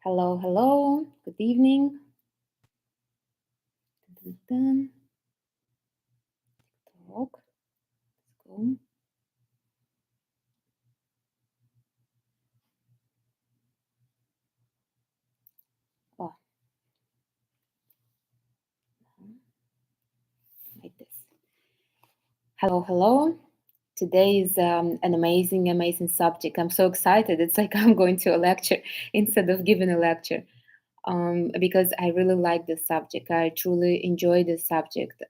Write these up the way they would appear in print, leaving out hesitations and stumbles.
Hello, hello. Good evening. Dun, dun, talk. Let's go. Oh, like this. Hello, hello. Today is an amazing, amazing subject. I'm so excited. It's like I'm going to a lecture instead of giving a lecture. Because I really like this subject. I truly enjoy this subject.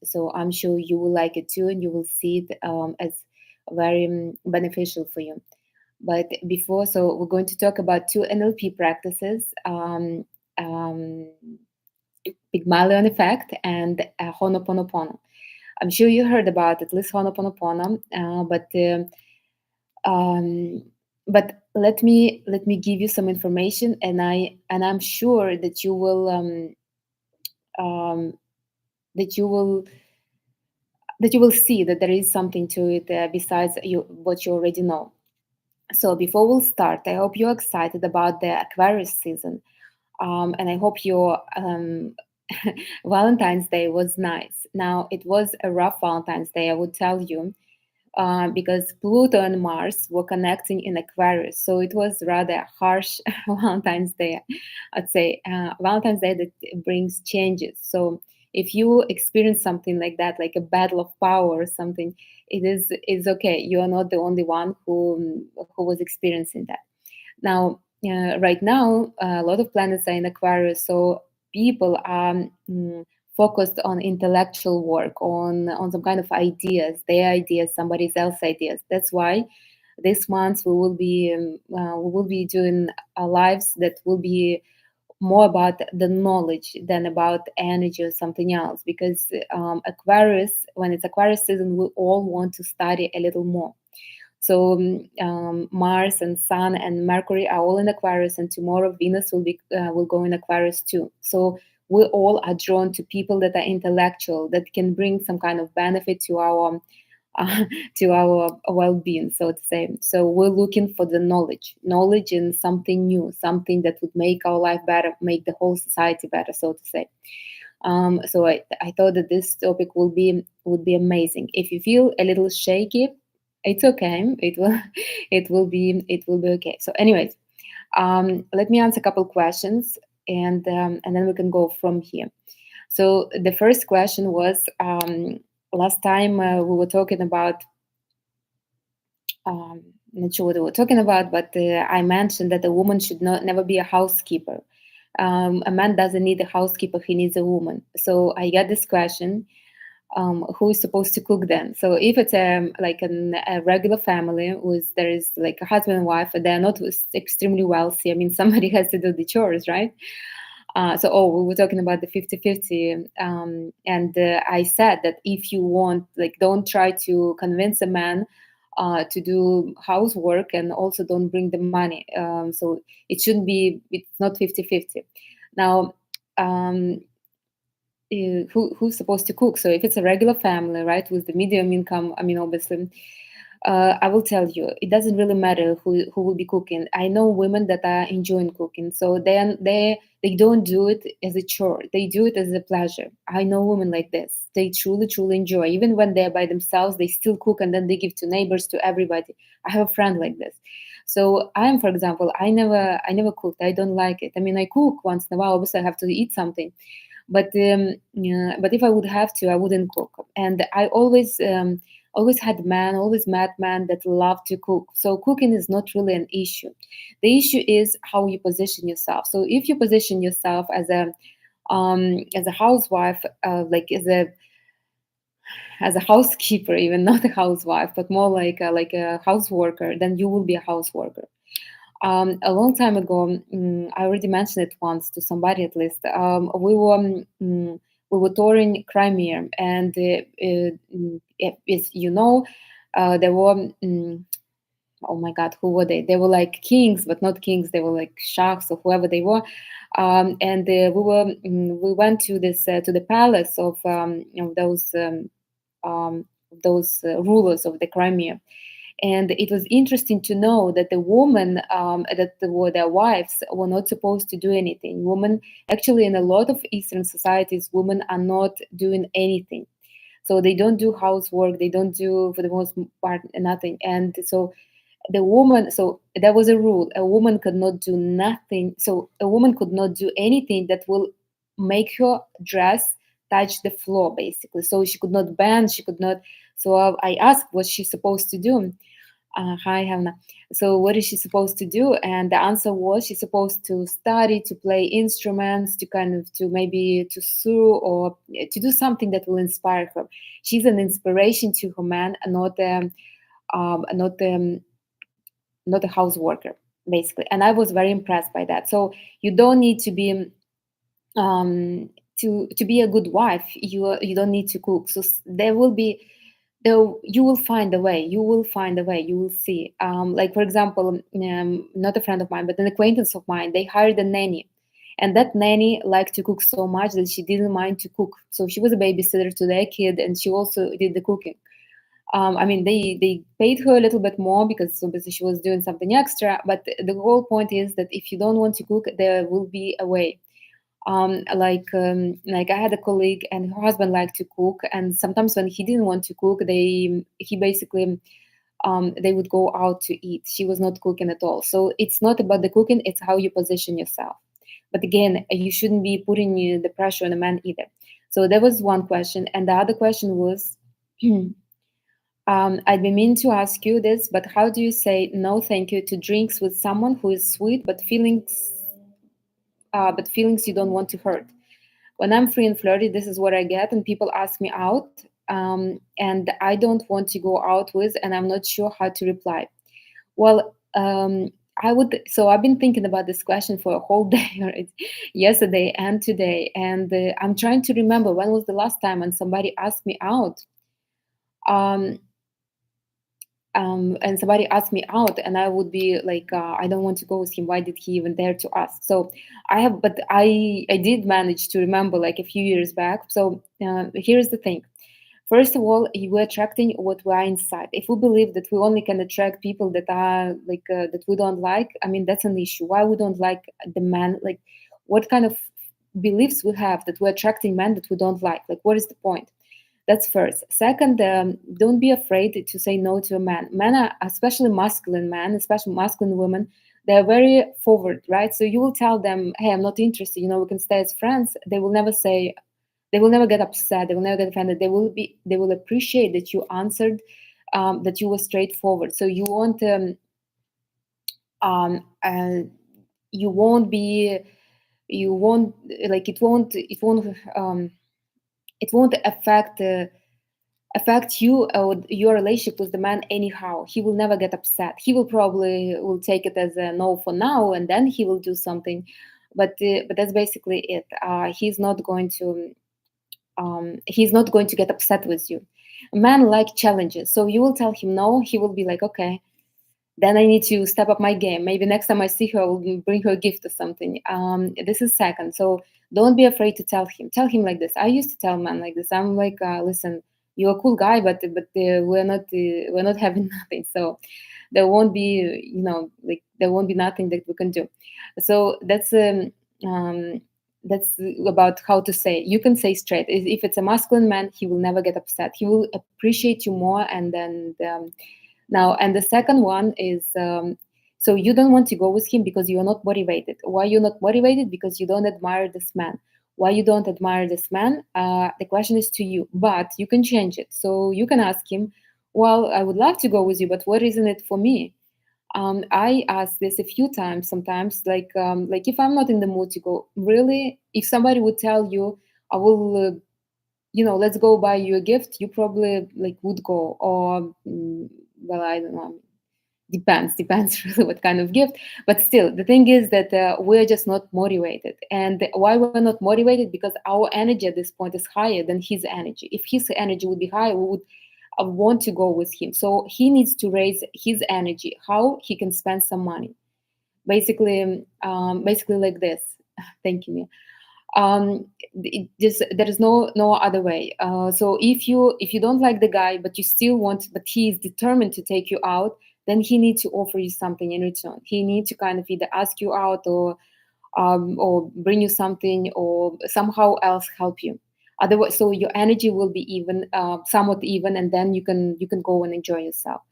So I'm sure you will like it too, and you will see it as very beneficial for you. But before, so we're going to talk about two NLP practices. Um, Pygmalion Effect and Honoponopono. I'm sure you heard about at least Honoponopono, um, but let me give you some information, and I'm sure that um, that you will that you will see that there is something to it besides what you already know. So before we'll start, I hope you're excited about the Aquarius season, and I hope your Valentine's Day was nice. Now, it was a rough Valentine's Day, I would tell you, because Pluto and Mars were connecting in Aquarius. So it was rather harsh Valentine's Day, I'd say. Valentine's Day that brings changes. So if you experience something like that, like a battle of power or something, it's okay. You are not the only one who was experiencing that. Now, right now, a lot of planets are in Aquarius, so people are focused on intellectual work, on some kind of ideas, their ideas, somebody else's ideas. That's why this month we will be doing lives that will be more about the knowledge than about energy or something else. Because Aquarius, when it's Aquarius season, we all want to study a little more. So Mars and Sun and Mercury are all in Aquarius, and tomorrow Venus will go in Aquarius too. So we all are drawn to people that are intellectual, that can bring some kind of benefit to our uh, to our well-being, so to say. So we're looking for the knowledge in something new, something that would make our life better, make the whole society better, so to say. So I thought that this topic would be amazing. If you feel a little shaky, it's okay. It will be okay. So, anyways, let me answer a couple questions, and then we can go from here. So the first question was, last time we were talking about. Not sure what we were talking about, but I mentioned that a woman should not never be a housekeeper. A man doesn't need a housekeeper; he needs a woman. So I got this question: who is supposed to cook then? So if it's a regular family with there is like a husband and wife, and they're not extremely wealthy, I mean, somebody has to do the chores, right? We were talking about the 50-50, and I said that if you want, like, don't try to convince a man to do housework, and also don't bring the money. So it's not 50-50. Now, um, who's supposed to cook? So if it's a regular family, right, with the medium income, I mean, obviously, I will tell you, it doesn't really matter who will be cooking. I know women that are enjoying cooking, so they don't do it as a chore. They do it as a pleasure. I know women like this. They truly, truly enjoy. Even when they're by themselves, they still cook, and then they give to neighbors, to everybody. I have a friend like this. So I am, for example, I never cooked. I don't like it. I mean, I cook once in a while. Obviously, I have to eat something, but if I would have to, I wouldn't cook. And I always had man, always met men that love to cook. So cooking is not really an issue. The issue is how you position yourself. So if you position yourself as a housewife, like as a housekeeper, even not a housewife, but more like a house worker, then you will be a house worker. A long time ago, I already mentioned it once to somebody at least. We were touring Crimea, and as you know, there were. Oh my God, who were they? They were like kings, but not kings. They were like shahs or whoever they were. And we went to this to the palace of those rulers of the Crimea, And it was interesting to know that the women, were their wives, were not supposed to do anything. Women, actually, in a lot of Eastern societies, women are not doing anything. So they don't do housework, they don't do, for the most part, nothing. And so the woman, so there was a rule: a woman could not do nothing. So a woman could not do anything that will make her dress touch the floor, basically. So she could not bend, she could not. So I asked what she's supposed to do. Hi, Helena. So what is she supposed to do? And the answer was she's supposed to study, to play instruments, to kind of, to maybe to sew, or to do something that will inspire her. She's an inspiration to her man, not not a house worker, basically. And I was very impressed by that. So you don't need to be, to be a good wife. You don't need to cook. So there will be, you will find a way. You will find a way. You will see. Like, for example, not a friend of mine, but an acquaintance of mine, they hired a nanny. And that nanny liked to cook so much that she didn't mind to cook. So she was a babysitter to their kid, and she also did the cooking. I mean, they paid her a little bit more because obviously she was doing something extra. But the whole point is that if you don't want to cook, there will be a way. Like I had a colleague, and her husband liked to cook, and sometimes when he didn't want to cook, he basically, they would go out to eat. She was not cooking at all. So it's not about the cooking; it's how you position yourself. But again, you shouldn't be putting the pressure on a man either. So that was one question, and the other question was. I'd be mean to ask you this, but how do you say no thank you to drinks with someone who is sweet but feelings you don't want to hurt? When I'm free and flirty, this is what I get, and people ask me out, and I don't want to go out with, and I'm not sure how to reply. Well, I would. So I've been thinking about this question for a whole day, right? Yesterday and today, and I'm trying to remember when was the last time when somebody asked me out. Um, and somebody asked me out, and I would be like, I don't want to go with him. Why did he even dare to ask? So I did manage to remember, like, a few years back. So here's the thing. First of all, we're attracting what we are inside. If we believe that we only can attract people that are like, that we don't like, I mean, that's an issue. Why we don't like the man? Like, what kind of beliefs we have that we're attracting men that we don't like? Like, what is the point? That's first. Second, don't be afraid to say no to a man. Men are, especially masculine men, especially masculine women, they're very forward, right? So you will tell them, "Hey, I'm not interested. You know, we can stay as friends." They will never say, they will never get upset. They will never get offended. They will appreciate that you answered, that you were straightforward. So um, uh, you won't be, you won't like it won't affect you or your relationship with the man anyhow. He will never get upset. He will probably will take it as a no for now, and then he will do something. But that's basically it. He's not going to get upset with you. A man like challenges, so you will tell him no. He will be like, okay, then I need to step up my game. Maybe next time I see her, I will bring her a gift or something. This is second. So don't be afraid to tell him. Tell him like this. I used to tell men like this. I'm like, listen, you're a cool guy, but we're not having nothing. So there won't be, like, there won't be nothing that we can do. So um, that's about how to say. You can say straight. If it's a masculine man, he will never get upset. He will appreciate you more, and then. Now, and the second one is, so you don't want to go with him because you're not motivated. Why you're not motivated? Because you don't admire this man. Why you don't admire this man? The question is to you, but you can change it. So you can ask him, well, I would love to go with you, but what isn't it for me? I ask this a few times sometimes, like if I'm not in the mood to go, really, if somebody would tell you, I will, let's go buy you a gift, you probably like would go, or well, I don't know. Depends really what kind of gift. But still, the thing is that we're just not motivated. And why we're not motivated? Because our energy at this point is higher than his energy. If his energy would be higher, we would want to go with him. So he needs to raise his energy. How? He can spend some money. Basically like this. Thank you, Mia. There is no other way. So if you don't like the guy, but you still want, but he is determined to take you out, then he needs to offer you something in return. He needs to kind of either ask you out, or bring you something, or somehow else help you. Otherwise, so your energy will be even, somewhat even, and then you can go and enjoy yourself.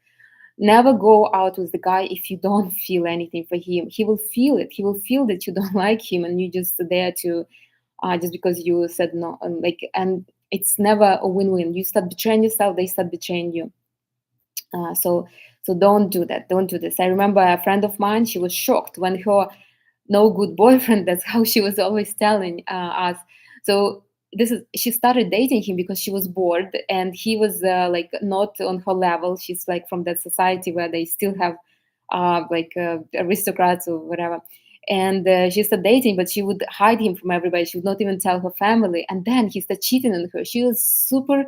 Never go out with the guy if you don't feel anything for him. He will feel it. He will feel that you don't like him, and you just there to, just because you said no. And it's never a win-win. You start betraying yourself, they start betraying you. So don't do that. Don't do this. I remember a friend of mine. She was shocked when her no good boyfriend, that's how she was always telling us. So this is she started dating him because she was bored, and he was like not on her level. She's like from that society where they still have aristocrats or whatever. And she started dating, but she would hide him from everybody. She would not even tell her family. And then he started cheating on her. She was super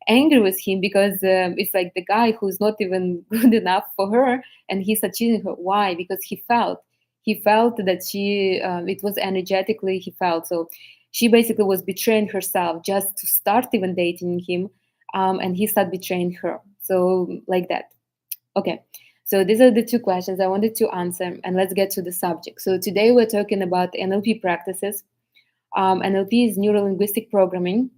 angry with him because it's like the guy who's not even good enough for her, and he started cheating her. Why? Because he felt that it was energetically, he felt so. She basically was betraying herself just to start even dating him, and he started betraying her. So like that. Okay. So these are the two questions I wanted to answer, and let's get to the subject. So today we're talking about NLP practices. NLP is neuro-linguistic programming,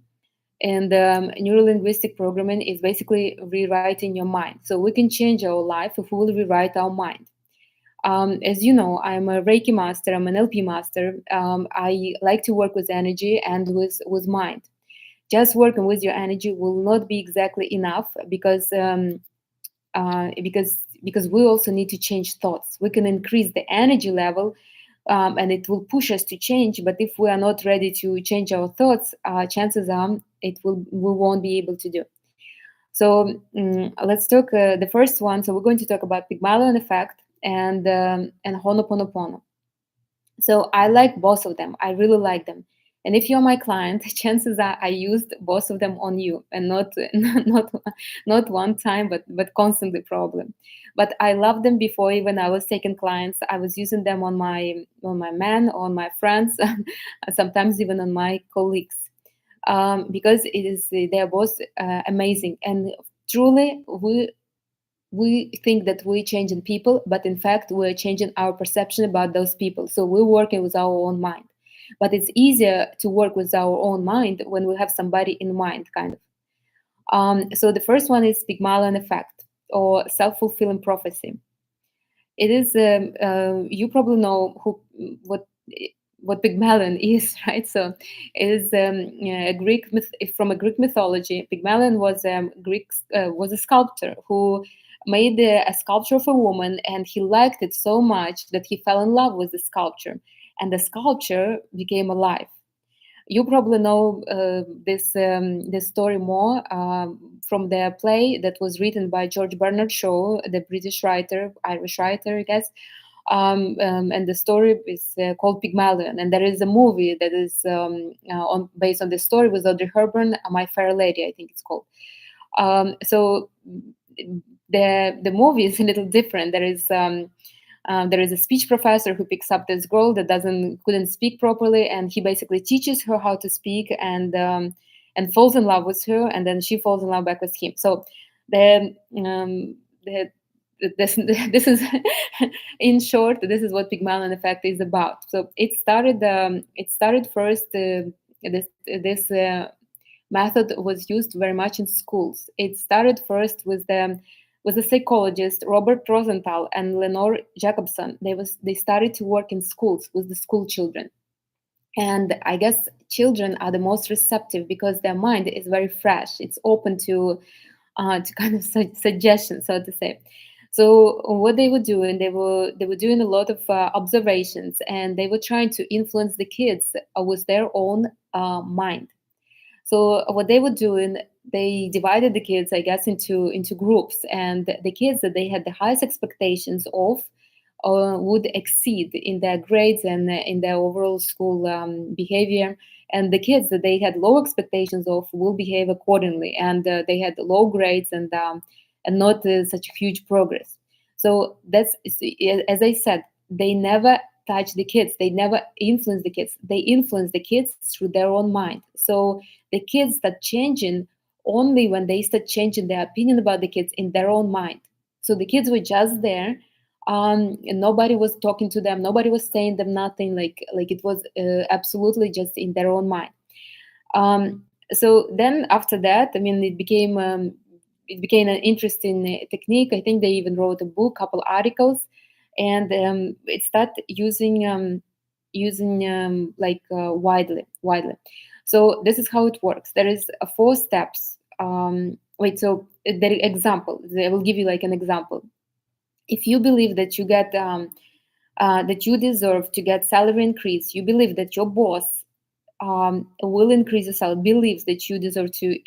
and neuro-linguistic programming is basically rewriting your mind. So we can change our life if we will rewrite our mind. As you know, I'm a Reiki master, I'm an LP master. I like to work with energy and with mind. Just working with your energy will not be exactly enough, because we also need to change thoughts. We can increase the energy level, and it will push us to change. But if we are not ready to change our thoughts, chances are we won't be able to do. So let's talk the first one. So we're going to talk about Pygmalion Effect and Honoponopono. So I like both of them. I really like them. And if you're my client, chances are I used both of them on you, and not not not one time, but constantly probably. But I loved them before even I was taking clients. I was using them on my men, on my friends, sometimes even on my colleagues, because they are both amazing. And truly, we think that we're changing people, but in fact, we're changing our perception about those people. So we're working with our own mind. But it's easier to work with our own mind when we have somebody in mind, kind of. So the first one is Pygmalion Effect, or self-fulfilling prophecy. It is you probably know what Pygmalion is, right? So it is a from a Greek mythology. Pygmalion was a sculptor who made a sculpture of a woman, and he liked it so much that he fell in love with the sculpture, and the sculpture became alive. You probably know this story more from the play that was written by George Bernard Shaw, the British writer, Irish writer, I guess. And the story is called Pygmalion, and there is a movie that is based on this story with Audrey Hepburn, My Fair Lady, I think it's called. So the movie is a little different. There is a speech professor who picks up this girl that couldn't speak properly, and he basically teaches her how to speak, and falls in love with her, and then she falls in love back with him. So the this this is in short, this is what Pygmalion Effect is about. So it started first. This method was used very much in schools. It started first with the psychologist Robert Rosenthal and Lenore Jacobson. They started to work in schools with the school children. And I guess children are the most receptive because their mind is very fresh. It's open to kind of suggestions, so to say. So what they were doing, they were doing a lot of observations, and they were trying to influence the kids with their own mind. So what they were doing, they divided the kids, I guess, into groups, and the kids that they had the highest expectations of would exceed in their grades and in their overall school behavior. And the kids that they had low expectations of will behave accordingly, and they had low grades and not such huge progress. So that's, as I said, they never touch the kids, they never influence the kids, they influence the kids through their own mind. So the kids start changing only when they start changing their opinion about the kids in their own mind. So the kids were just there, and nobody was talking to them, nobody was saying them nothing, like it was absolutely just in their own mind. So then after that, I mean, it became an interesting technique. I think they even wrote a book, couple articles, and it started using widely. So this is how it works. There is four steps. Wait, so the example. I will give you like an example. If you believe that that you deserve to get salary increase, you believe that your boss will increase your salary, believes that you deserve to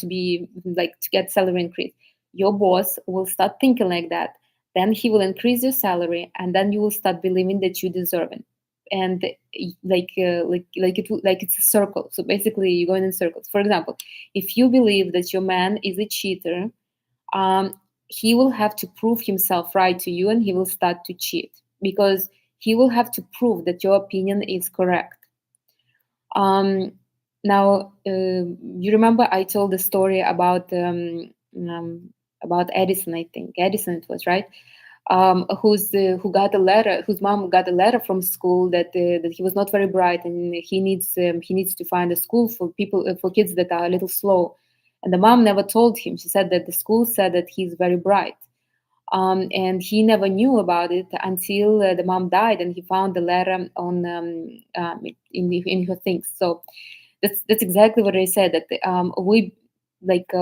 be like to get salary increase, your boss will start thinking like that. Then he will increase your salary, and then you will start believing that you deserve it. And like it's a circle. So basically, you're going in circles. For example, if you believe that your man is a cheater, he will have to prove himself right to you, and he will start to cheat because he will have to prove that your opinion is correct. um, Now, you remember I told the story about Edison. I think Edison it was, right? Who got a letter, whose mom got a letter from school that he was not very bright, and he needs to find a school for people, for kids that are a little slow. And the mom never told him. She said that the school said that he's very bright. And he never knew about it until the mom died, and he found the letter on in her things. So that's exactly what I said. That we like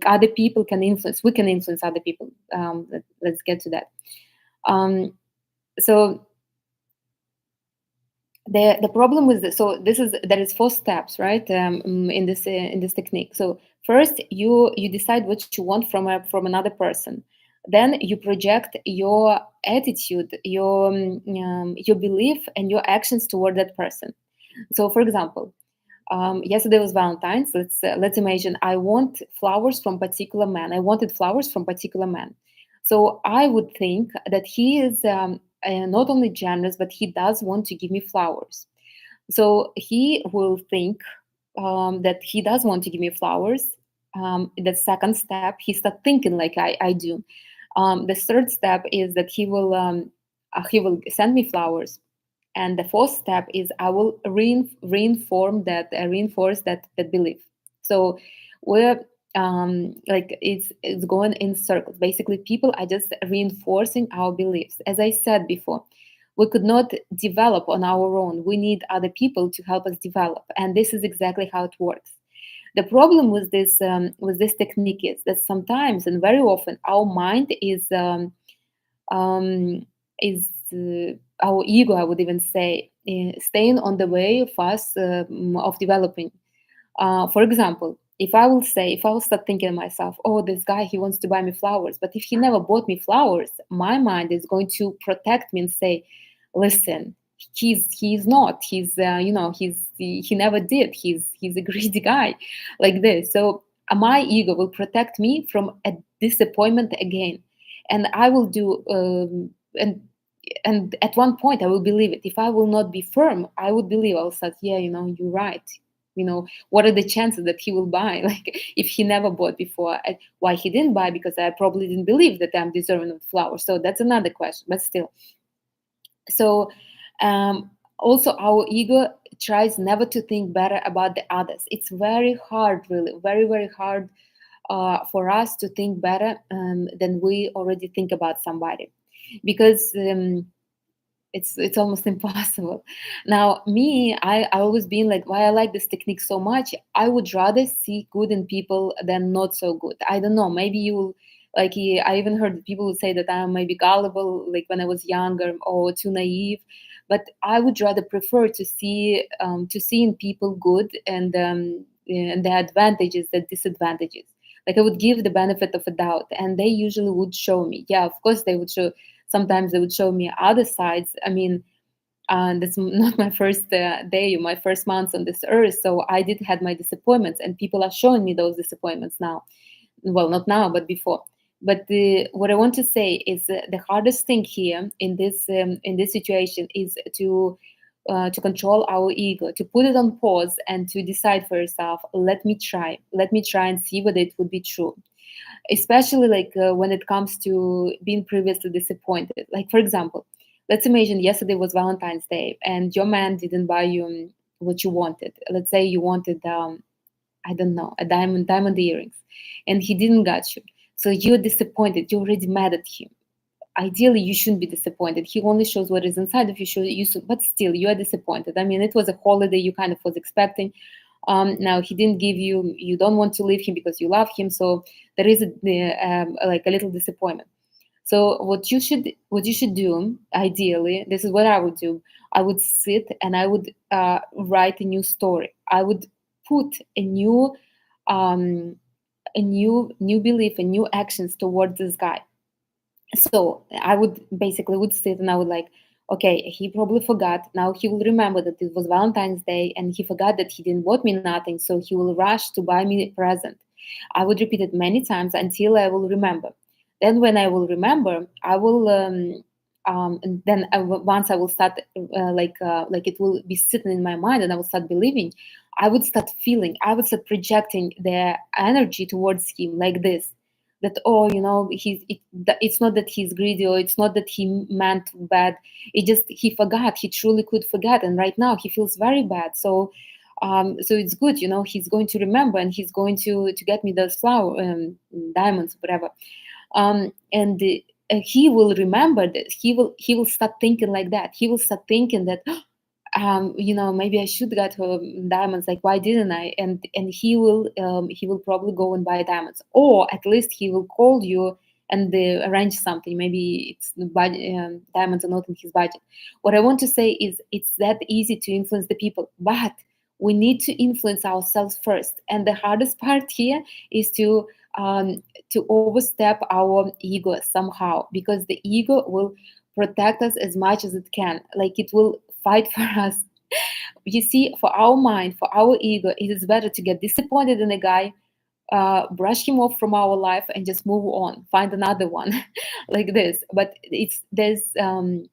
other people can influence. We can influence other people. Let's get to that. Um, so the problem with this, so this is there is four steps, right? In this technique. So first you decide what you want from another person. Then you project your attitude, your belief and your actions toward that person. So for example, yesterday was Valentine's. Let's imagine I want flowers from particular man. I wanted flowers from particular man. So I would think that he is not only generous, but he does want to give me flowers. So he will think that he does want to give me flowers. The second step, he start thinking like I do. The third step is that he will send me flowers, and the fourth step is I will reinforce that belief. So we're like it's going in circles. Basically, people are just reinforcing our beliefs. As I said before, we could not develop on our own. We need other people to help us develop, and this is exactly how it works. The problem with this technique is that sometimes and very often our mind um, is our ego, I would even say, staying on the way of us of developing. For example, if I will start thinking to myself, oh, this guy, he wants to buy me flowers, but if he never bought me flowers, my mind is going to protect me and say, listen, he's not, he never did, he's a greedy guy, like this. So my ego will protect me from a disappointment again, and I will do and at one point I will believe it. If I will not be firm, I would believe, I'll say, yeah, you're right. What are the chances that he will buy? Like, if he never bought before, why he didn't buy? Because I probably didn't believe that I'm deserving of flowers. So that's another question, but still. So also our ego tries never to think better about the others. It's very hard, really, very, very hard for us to think better than we already think about somebody, because it's almost impossible. Now, me, I always been like, why I like this technique so much. I would rather see good in people than not so good. I don't know. Maybe you like. I even heard people would say that I'm maybe gullible, like when I was younger, or too naive. But I would rather prefer to see in people good and the advantages, the disadvantages. Like, I would give the benefit of a doubt, and they usually would show me. Yeah, of course they would show. Sometimes they would show me other sides. I mean, that's not my first day or my first months on this earth. So I did had my disappointments, and people are showing me those disappointments now. Well, not now, but before. But what I want to say is the hardest thing here in this situation is to control our ego, to put it on pause, and to decide for yourself. Let me try and see whether it would be true, especially like when it comes to being previously disappointed. Like for example, let's imagine yesterday was Valentine's Day and your man didn't buy you what you wanted. Let's say you wanted I don't know, a diamond earrings, and he didn't got you. So you're disappointed. You're already mad at him. Ideally, you shouldn't be disappointed. He only shows what is inside of you. But still, you are disappointed. I mean, it was a holiday you kind of was expecting. Now he didn't give you. You don't want to leave him because you love him. So there is like a little disappointment. So what you should do ideally, this is what I would do. I would sit and I would write a new story. I would put um, a new belief and new actions towards this guy. So I would basically would sit and I would like, okay, he probably forgot. Now he will remember that it was Valentine's Day and he forgot that he didn't bought me nothing. So he will rush to buy me a present. I would repeat it many times until I will remember. Then when I will remember, I will and then once I will start like it will be sitting in my mind and I will start believing. I would start feeling. I would start projecting the energy towards him like this, that oh, you know, it's not that he's greedy, or it's not that he meant bad. It just he forgot. He truly could forget, and right now he feels very bad. So so it's good, you know, he's going to remember and he's going to get me those diamonds, whatever. And he will remember this. He will start thinking like that. He will start thinking that you know, maybe I should get her diamonds. Like, why didn't I? And he will probably go and buy diamonds, or at least he will call you and arrange something. Maybe it's the budget, diamonds are not in his budget. What I want to say is, it's that easy to influence the people, but we need to influence ourselves first. And the hardest part here is to overstep our ego somehow, because the ego will protect us as much as it can. Like it will fight for us. You see, for our mind, for our ego, it is better to get disappointed in a guy, brush him off from our life, and just move on, find another one, like this. But um,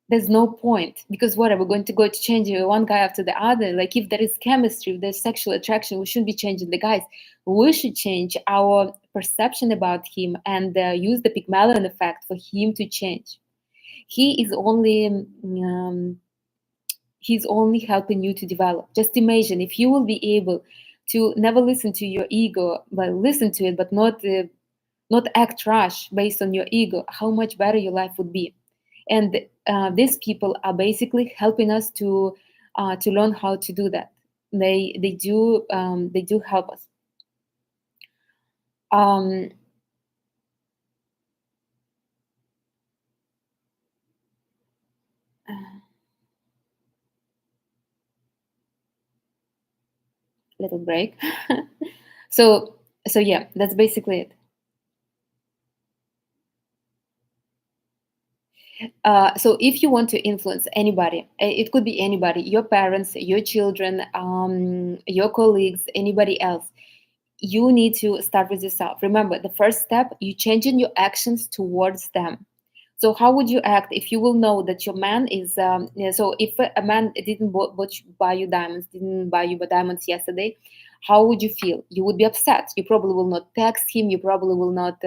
there's no point, because what are we going to go to change one guy after the other? Like if there is chemistry, if there's sexual attraction, we shouldn't be changing the guys. We should change our perception about him and use the Pygmalion effect for him to change. He is only he's only helping you to develop. Just imagine if you will be able to never listen to your ego, but listen to it, but not act rash based on your ego, how much better your life would be. And these people are basically helping us to learn how to do that. They do help us. Um, little break. so so yeah, that's basically it. So if you want to influence anybody, it could be anybody, your parents, your children, your colleagues, anybody else, you need to start with yourself. Remember, the first step, you changing your actions towards them. So how would you act if you will know that your man is yeah, so if a man didn't buy you diamonds, didn't buy you diamonds yesterday, how would you feel? You would be upset. You probably will not text him. You probably will not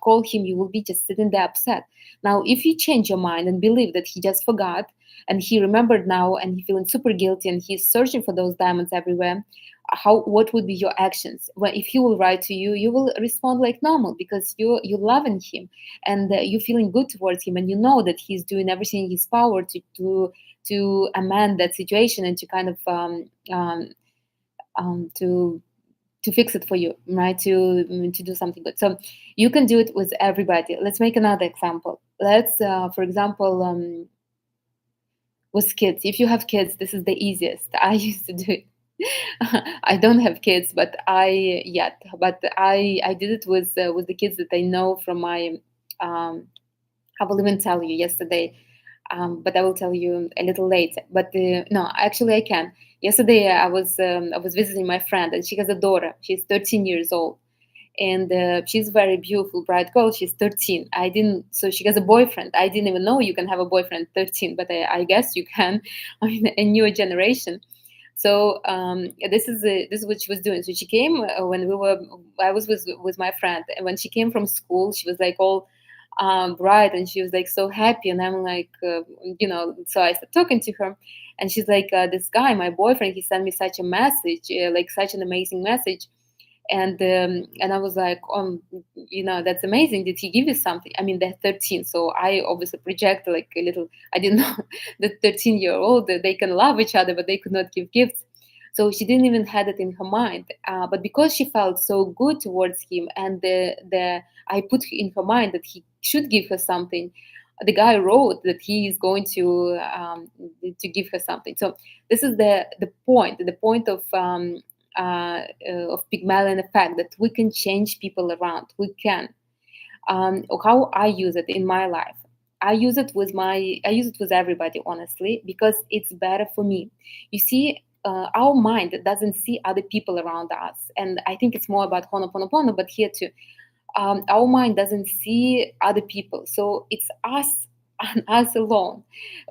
call him. You will be just sitting there upset. Now, if you change your mind and believe that he just forgot and he remembered now and he's feeling super guilty and he's searching for those diamonds everywhere, how what would be your actions? Well, if he will write to you, you will respond like normal, because you loving him, and you're feeling good towards him, and you know that he's doing everything in his power to amend that situation and to kind of to fix it for you, right? To do something good. So you can do it with everybody. Let's make another example. Let's for example, with kids. If you have kids, this is the easiest. I used to do it. I don't have kids, but I did it with the kids that I know from my. I will even tell you yesterday, but I will tell you a little later. But no, actually, I can. Yesterday, I was visiting my friend, and she has a daughter. She's 13 years old, and she's very beautiful, bright girl. She's 13. I didn't, so she has a boyfriend. I didn't even know you can have a boyfriend at 13, but I guess you can. I mean, a newer generation. So this is what she was doing. So she came when we were. I was with my friend, and when she came from school, she was like all bright, and she was like so happy. And I'm like, so I started talking to her, and she's like, this guy, my boyfriend, he sent me such a message, like such an amazing message. And I was like, that's amazing. Did he give you something? I mean, they're 13, so I obviously project like a little. I didn't know that 13-year-old they can love each other, but they could not give gifts. So she didn't even had it in her mind. But because she felt so good towards him, and the I put in her mind that he should give her something. The guy wrote that he is going to give her something. So this is the point of Pygmalion Effect, that we can change people around. We can. How I use it in my life. I use it with everybody, honestly, because it's better for me. You see, our mind doesn't see other people around us, and I think it's more about Honoponopono, but here too, our mind doesn't see other people, so it's us and us alone.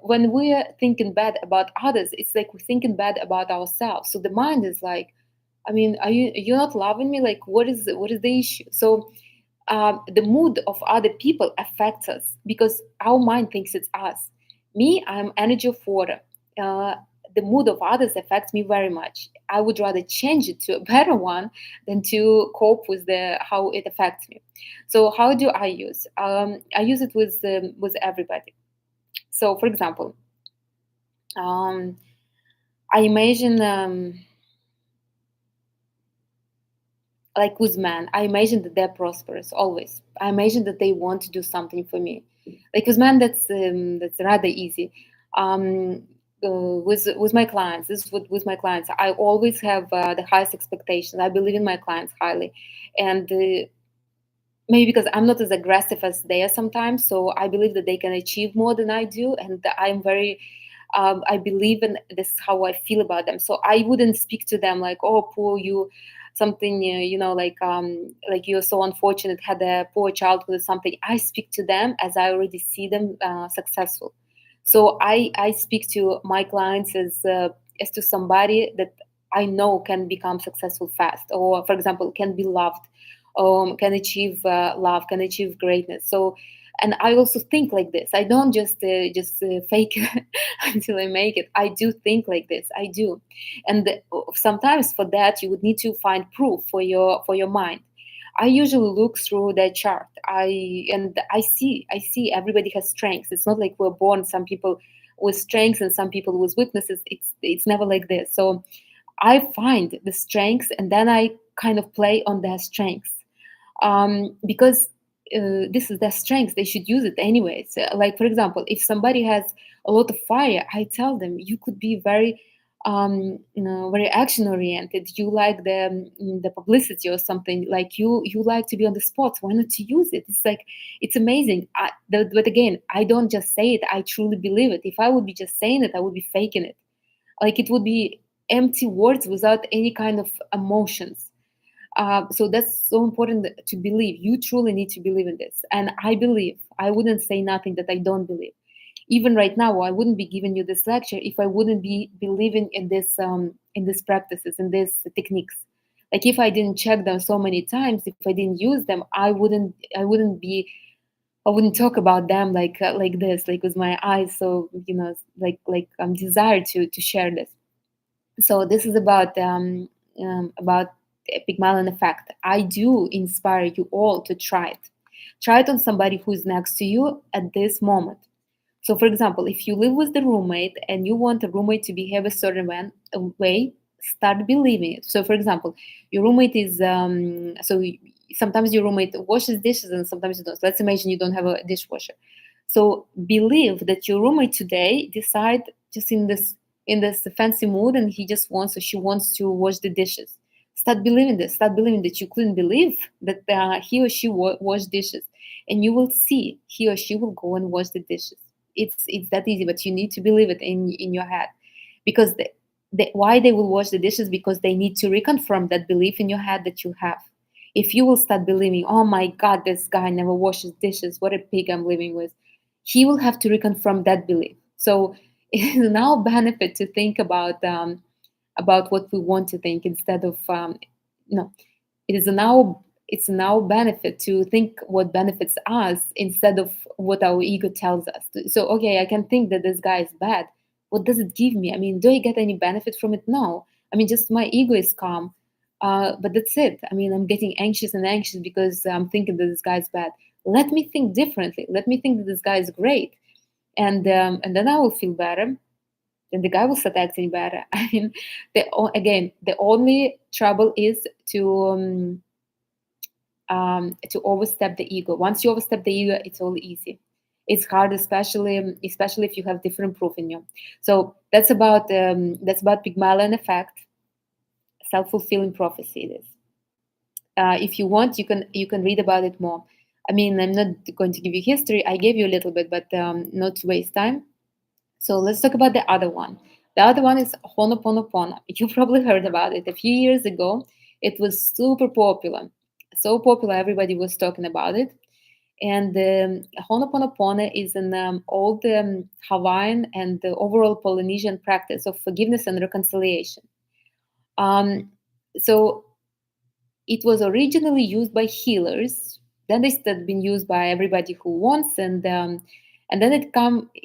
When we're thinking bad about others, it's like we're thinking bad about ourselves. So the mind is like, I mean, you're not loving me? Like, what is the issue? So the mood of other people affects us because our mind thinks it's us. Me, I'm energy of water. Uh, the mood of others affects me very much. I would rather change it to a better one than to cope with the how it affects me. So how do I use? I use it with everybody. So, for example, um, I imagine. Like with men, I imagine that they're prosperous always. I imagine that they want to do something for me. Like with men, that's rather easy. Um, with my clients, this is with my clients. I always have the highest expectations. I believe in my clients highly, and maybe because I'm not as aggressive as they are sometimes, so I believe that they can achieve more than I do, and I'm very I believe in this how I feel about them. So I wouldn't speak to them like, "Oh, poor you," something like you're so unfortunate, had a poor childhood or something. I speak to them as I already see them successful. So I speak to my clients as to somebody that I know can become successful fast, or for example, can be loved, can achieve love, can achieve greatness. So and I also think like this. I don't just fake it until I make it. I do think like this. I do, and sometimes for that you would need to find proof for your mind. I usually look through their chart. I see everybody has strengths. It's not like we're born some people with strengths and some people with weaknesses. It's never like this. So I find the strengths and then I kind of play on their strengths because this is their strength. They should use it anyways. Like for example, if somebody has a lot of fire, I tell them you could be very very action oriented. You like the publicity or something. Like you like to be on the spot. Why not to use it? It's like it's amazing. But again, I don't just say it. I truly believe it. If I would be just saying it, I would be faking it. Like it would be empty words without any kind of emotions. So that's so important to believe. You truly need to believe in this. And I believe. I wouldn't say nothing that I don't believe. Even right now, I wouldn't be giving you this lecture if I wouldn't be believing in these practices, in these techniques. Like if I didn't check them so many times, if I didn't use them, I wouldn't talk about them like this, like with my eyes. So like I'm desired to share this. So this is about Pygmalion effect. I do inspire you all to try it. Try it on somebody who is next to you at this moment. So, for example, if you live with the roommate and you want a roommate to behave a certain way, start believing it. So, for example, your roommate is sometimes your roommate washes dishes and sometimes you don't. Let's imagine you don't have a dishwasher. So believe that your roommate today decide just in this fancy mood and he just wants or she wants to wash the dishes. Start believing this. Start believing that you couldn't believe that he or she wash dishes, and you will see he or she will go and wash the dishes. It's that easy, but you need to believe it in your head, because why they will wash the dishes, because they need to reconfirm that belief in your head that you have. If you will start believing, oh my God, this guy never washes dishes, what a pig I'm living with, he will have to reconfirm that belief. So it is now benefit to think about what we want to think instead of no, it is now it's now benefit to think what benefits us instead of what our ego tells us. So okay, I can think that this guy is bad. What does it give me? I mean, do I get any benefit from it? No. I mean, just my ego is calm, but that's it. I mean, I'm getting anxious and anxious because I'm thinking that this guy's bad. Let me think differently. Let me think that this guy is great, and then I will feel better. Then the guy will start acting better. I mean, again, the only trouble is to overstep the ego. Once you overstep the ego, it's all easy. It's hard, especially if you have different proof in you. So that's about Pygmalion effect, self fulfilling prophecy. It is. If you want, you can read about it more. I mean, I'm not going to give you history. I gave you a little bit, but not to waste time. So let's talk about the other one. The other one is Honoponopono. You probably heard about it a few years ago. It was super popular, so popular. Everybody was talking about it. And Honoponopono is an old Hawaiian and the overall Polynesian practice of forgiveness and reconciliation. Um, so it was originally used by healers. Then it started being used by everybody who wants, and then it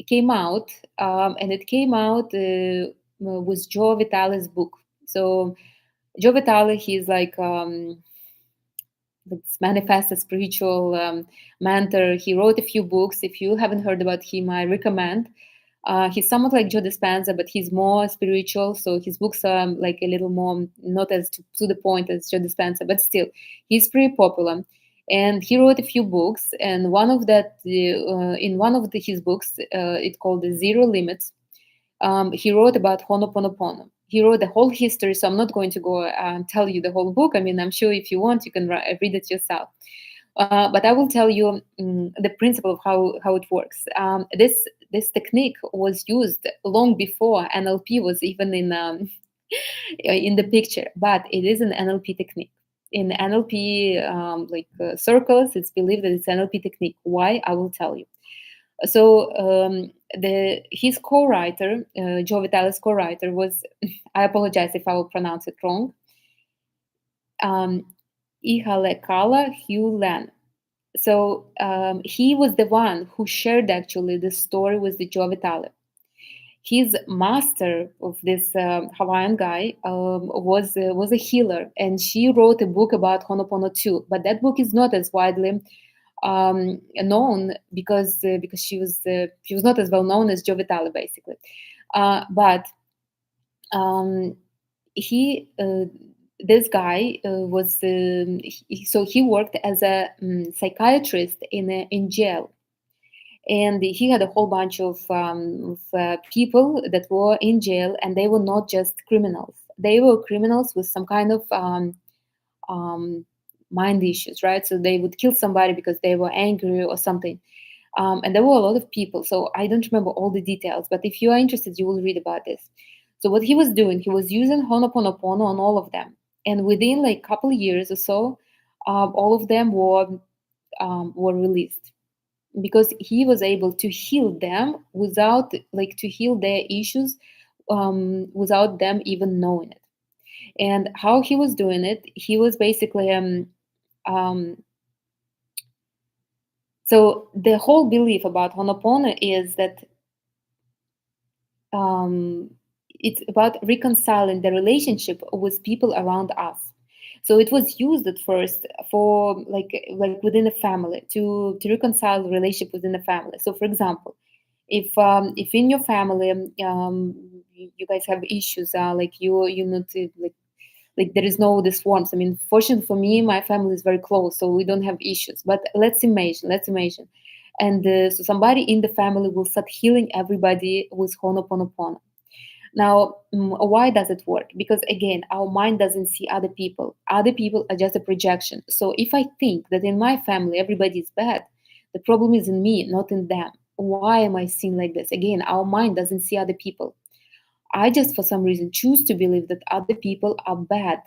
came out, and it came out with Joe Vitale's book. So Joe Vitale, he's like this manifest spiritual mentor. He wrote a few books. If you haven't heard about him, I recommend. He's somewhat like Joe Dispenza, but he's more spiritual. So his books are like a little more not as to the point as Joe Dispenza, but still, he's pretty popular. And he wrote a few books, and in one of his books, it's called the Zero Limits. He wrote about Honoponopono. He wrote the whole history, so I'm not going to go and tell you the whole book. I mean, I'm sure if you want, you can read it yourself. But I will tell you the principle of how it works. This technique was used long before NLP was even in the picture, but it is an NLP technique. In NLP circles, it's believed that it's NLP technique. Why? I will tell you. So his co-writer, Joe Vitale's co-writer, was I apologize if I will pronounce it wrong. Ihalekala Hugh Lan. So he was the one who shared actually the story with the Joe Vitale. His master of this Hawaiian guy was a healer, and she wrote a book about Honopono too. But that book is not as widely known because she was not as well known as Joe Vitale, basically. But he this guy so he worked as a psychiatrist in jail, and he had a whole bunch of people that were in jail, and they were not just criminals. They were criminals with some kind of um, mind issues, right? So they would kill somebody because they were angry or something. And there were a lot of people. So I don't remember all the details, but if you are interested, you will read about this. So what he was doing, he was using Honoponopono on all of them, and within like couple of years or so, all of them were released because he was able to heal them without to heal their issues without them even knowing it. And how he was doing it, he was basically um, so the whole belief about Honopono is that um, it's about reconciling the relationship with people around us. So it was used at first for like within a family to reconcile the relationship within a family. So for example, if in your family you guys have issues, like you know to like there is no this warmth. I mean, fortunately for me, my family is very close, so we don't have issues. But let's imagine, and so somebody in the family will start healing everybody with Honoponopono. Now, why does it work? Because again, our mind doesn't see other people. Other people are just a projection. So if I think that in my family everybody is bad, the problem is in me, not in them. Why am I seeing like this? Again, our mind doesn't see other people. I just, for some reason, choose to believe that other people are bad.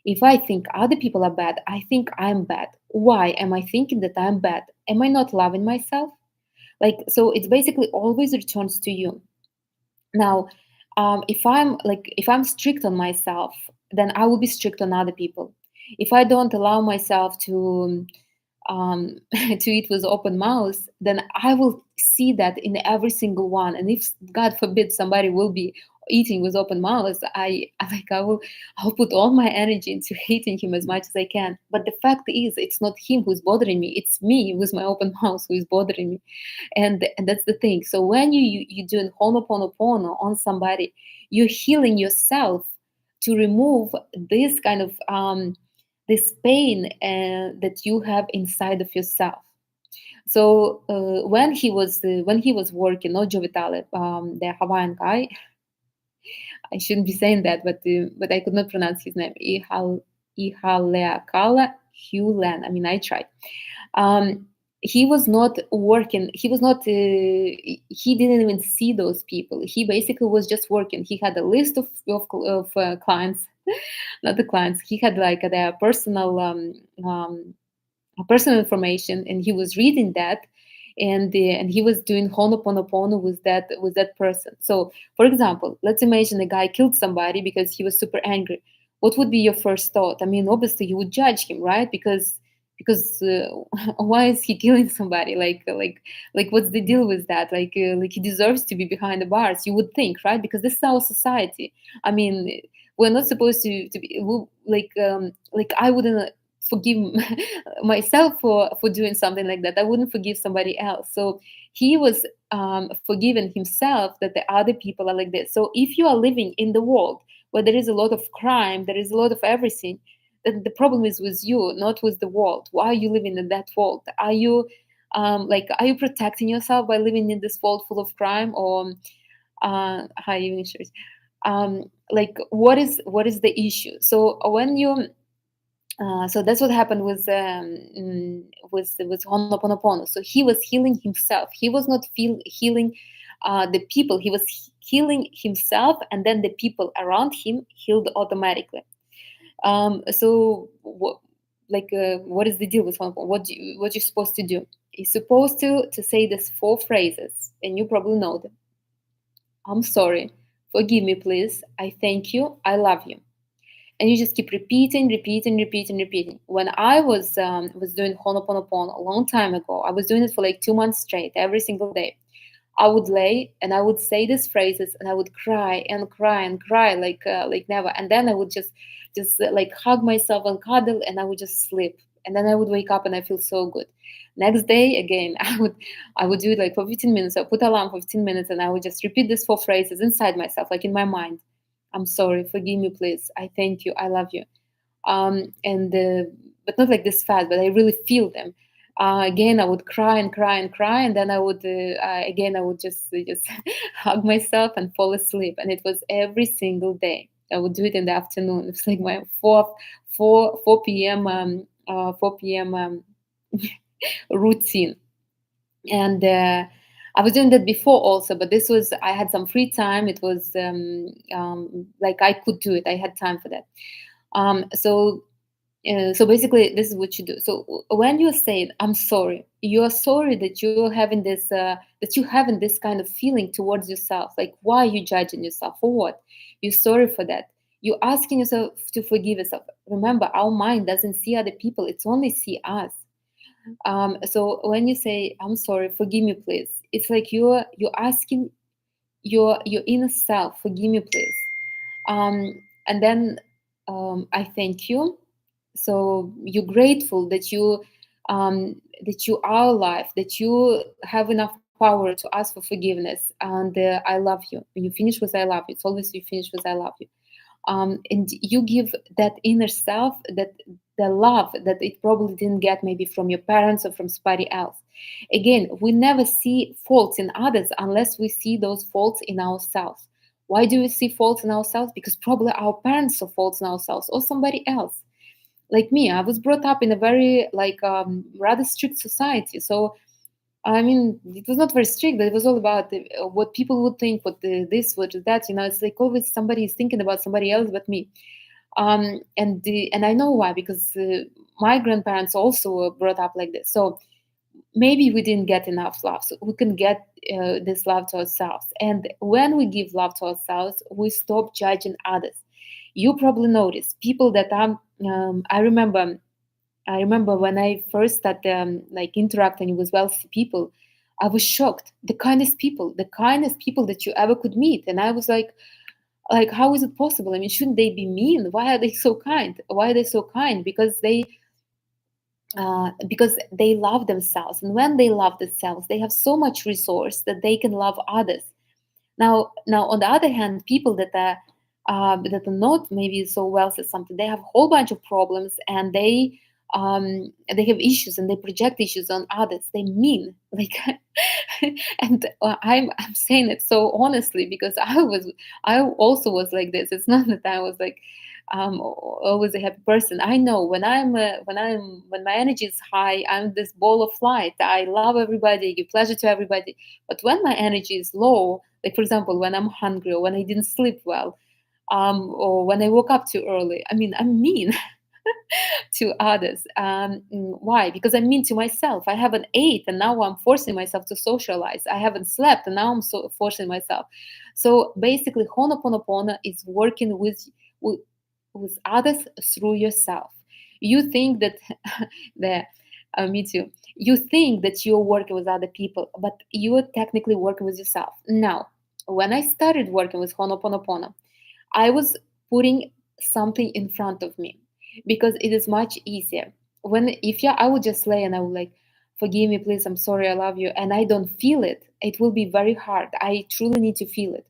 If I think other people are bad, I think I'm bad. Why am I thinking that I'm bad? Am I not loving myself? Like, so it's basically always returns to you. Now, if I'm strict on myself, then I will be strict on other people. If I don't allow myself to eat with open mouth, then I will see that in every single one. And if God forbid somebody will be eating with open mouth, I'll put all my energy into hating him as much as I can. But the fact is, it's not him who's bothering me; it's me with my open mouth who is bothering me. And that's the thing. So when you doing honoponopono on somebody, you're healing yourself to remove this kind of this pain that you have inside of yourself. So when he was working, not Joe Vitale, the Hawaiian guy, I shouldn't be saying that, but I could not pronounce his name. Ihaleakala Hulan. I mean, I tried. Um, he was not working. He was not. He didn't even see those people. He basically was just working. He had a list of clients, not the clients. He had like their um, personal information, and he was reading that, and he was doing honoponopono with that person. So for example, let's imagine a guy killed somebody because he was super angry. What would be your first thought? I mean, obviously you would judge him, right? Because why is he killing somebody? Like what's the deal with that? Like he deserves to be behind the bars, you would think, right? Because this is our society. I mean, we're not supposed to be like I wouldn't forgive myself for doing something like that. I wouldn't forgive somebody else. So he was forgiven himself that the other people are like this. So if you are living in the world where there is a lot of crime, there is a lot of everything, then the problem is with you, not with the world. Why are you living in that world? Are you protecting yourself by living in this world full of crime, or how you sure? Like what is the issue? So when you so that's what happened with Honoponopono. So he was healing himself. He was not healing the people. He was healing himself, and then the people around him healed automatically. What is the deal with Honoponopono? What you're supposed to do? You're supposed to say these four phrases, and you probably know them. I'm sorry. Forgive me, please. I thank you. I love you. And you just keep repeating, repeating, repeating, repeating. When I was doing Honoponopono a long time ago, I was doing it for like 2 months straight, every single day. I would lay and I would say these phrases, and I would cry and cry and cry like never. And then I would just like hug myself and cuddle, and I would just sleep. And then I would wake up and I feel so good. Next day again, I would do it like for 15 minutes. I put alarm for 15 minutes, and I would just repeat these four phrases inside myself, like in my mind. I'm sorry, forgive me, please. I thank you, I love you. And But not like this fast, but I really feel them. Again, I would cry and cry and cry, and then I would just hug myself and fall asleep. And it was every single day. I would do it in the afternoon. It's like my 4 p.m. 4 p.m. Routine. And I was doing that before also, but this was I had some free time. It was like I could do it. I had time for that. So basically, this is what you do. So when you're saying "I'm sorry," you are sorry that you're having this kind of feeling towards yourself. Like, why are you judging yourself for what? You're sorry for that. You're asking yourself to forgive yourself. Remember, our mind doesn't see other people; it's only see us. So when you say "I'm sorry, forgive me, please," it's like you're asking your inner self, "Forgive me, please." And then I thank you. So you're grateful that you are alive, that you have enough power to ask for forgiveness, and I love you. When you finish with "I love you," it's always you finish with "I love you." And you give that inner self that the love that it probably didn't get maybe from your parents or from somebody else. Again, we never see faults in others unless we see those faults in ourselves. Why do we see faults in ourselves? Because probably our parents saw faults in ourselves or somebody else. Like me, I was brought up in a very rather strict society. So I mean, it was not very strict, but it was all about what people would think, this, what that. It's like always somebody is thinking about somebody else but me. And I know why, because my grandparents also were brought up like this. So maybe we didn't get enough love, so we can get this love to ourselves. And when we give love to ourselves, we stop judging others. You probably notice people that are I remember when I first started like interacting with wealthy people, I was shocked. The kindest people that you ever could meet. And I was like, how is it possible? I mean, shouldn't they be mean? Why are they so kind? Why are they so kind? Because they love themselves, and when they love themselves, they have so much resource that they can love others. Now, on the other hand, people that are not maybe so wealthy, something, they have a whole bunch of problems, and they have issues, and they project issues on others. They mean like, and I'm saying it so honestly, because I also was like this. It's not that I was like always a happy person. I know when my energy is high, I'm this ball of light. I love everybody, I give pleasure to everybody. But when my energy is low, like for example, when I'm hungry, or when I didn't sleep well, or when I woke up too early, I mean, I'm mean to others. Why? Because I'm mean to myself. I haven't ate, and now I'm forcing myself to socialize. I haven't slept, and now I'm forcing myself. So basically, Honoponopono is working with, with others through yourself. You think that the me too. You think that you're working with other people, but you're technically working with yourself. Now, when I started working with Honoponopono, I was putting something in front of me, because it is much easier. When if you I would just lay and I would like, forgive me, please, I'm sorry, I love you, and I don't feel it, it will be very hard. I truly need to feel it.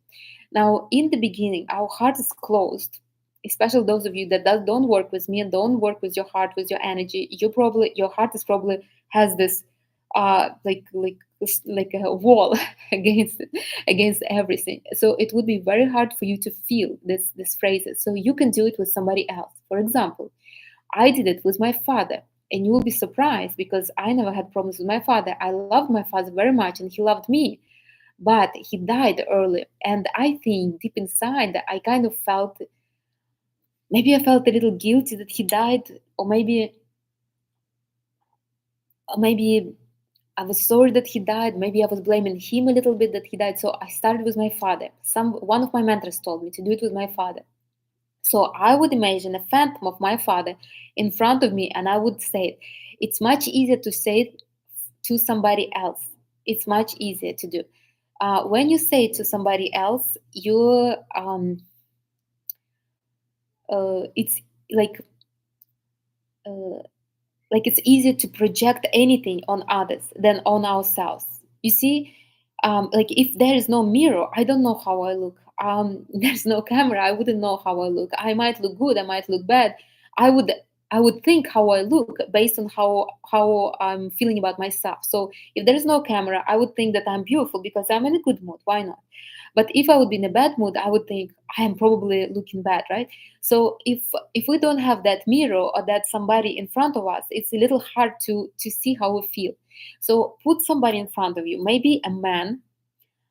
Now, in the beginning, our heart is closed, especially those of you that don't work with me and don't work with your heart, with your energy. Your heart is probably has this like a wall against against everything. So it would be very hard for you to feel this phrases. So you can do it with somebody else. For example, I did it with my father. And you will be surprised, because I never had problems with my father. I loved my father very much, and he loved me. But he died early. And I think deep inside, I kind of felt, maybe I felt a little guilty that he died, or maybe I was sorry that he died. Maybe I was blaming him a little bit that he died. So I started with my father. One of my mentors told me to do it with my father. So I would imagine a phantom of my father in front of me, and I would say it. It's much easier to say it to somebody else. It's much easier to do. When you say it to somebody else, it's like uh, it's easier to project anything on others than on ourselves. You see, like if there is no mirror, I don't know how I look. There's no camera, I wouldn't know how I look. I might look good, I might look bad. I would i would think how I look based on how I'm feeling about myself. So if there is no camera, I would think that I'm beautiful because I'm in a good mood. Why not? But if I would be in a bad mood, I would think I am probably looking bad, right? So if we don't have that mirror or that somebody in front of us, it's a little hard to see how we feel. So put somebody in front of you, maybe a man,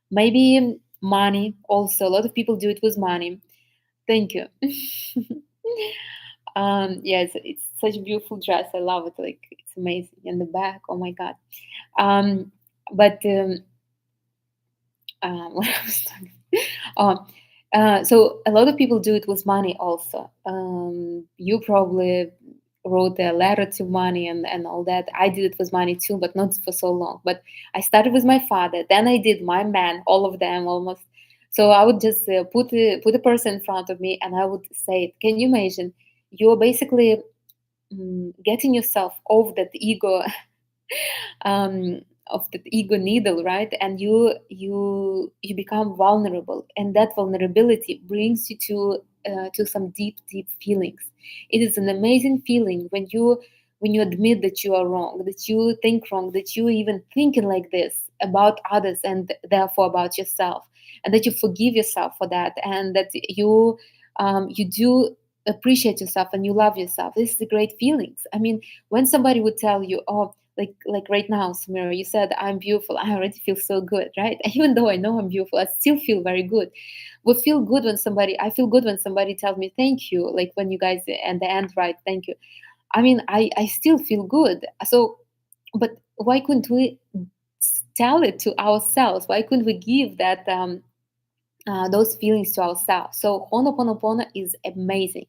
maybe money. Also, a lot of people do it with money. Thank you. Yes, it's such a beautiful dress. I love it. Like it's amazing. In the back, oh my god. But what I was talking. Oh, so a lot of people do it with money also. You probably wrote a letter to money and all that. I did it with money too, but not for so long. But I started with my father, then I did my man, all of them almost. So I would just put a person in front of me, and I would say it. Can you imagine? You're basically getting yourself off that ego of the ego needle, right? And you become vulnerable, and that vulnerability brings you to some deep feelings. It is an amazing feeling when you admit that you are wrong, that you think wrong, that you even thinking like this about others and therefore about yourself, and that you forgive yourself for that, and that you do appreciate yourself and you love yourself. This is the great feelings. I mean, when somebody would tell you, oh, like right now, Samira, you said I'm beautiful. I already feel so good, right? Even though I know I'm beautiful, I still feel very good. We feel good when somebody I feel good when somebody tells me thank you, like when you guys at the end write thank you. I mean, I still feel good. So, but why couldn't we tell it to ourselves? Why couldn't we give that those feelings to ourselves? So Ho'oponopono is amazing.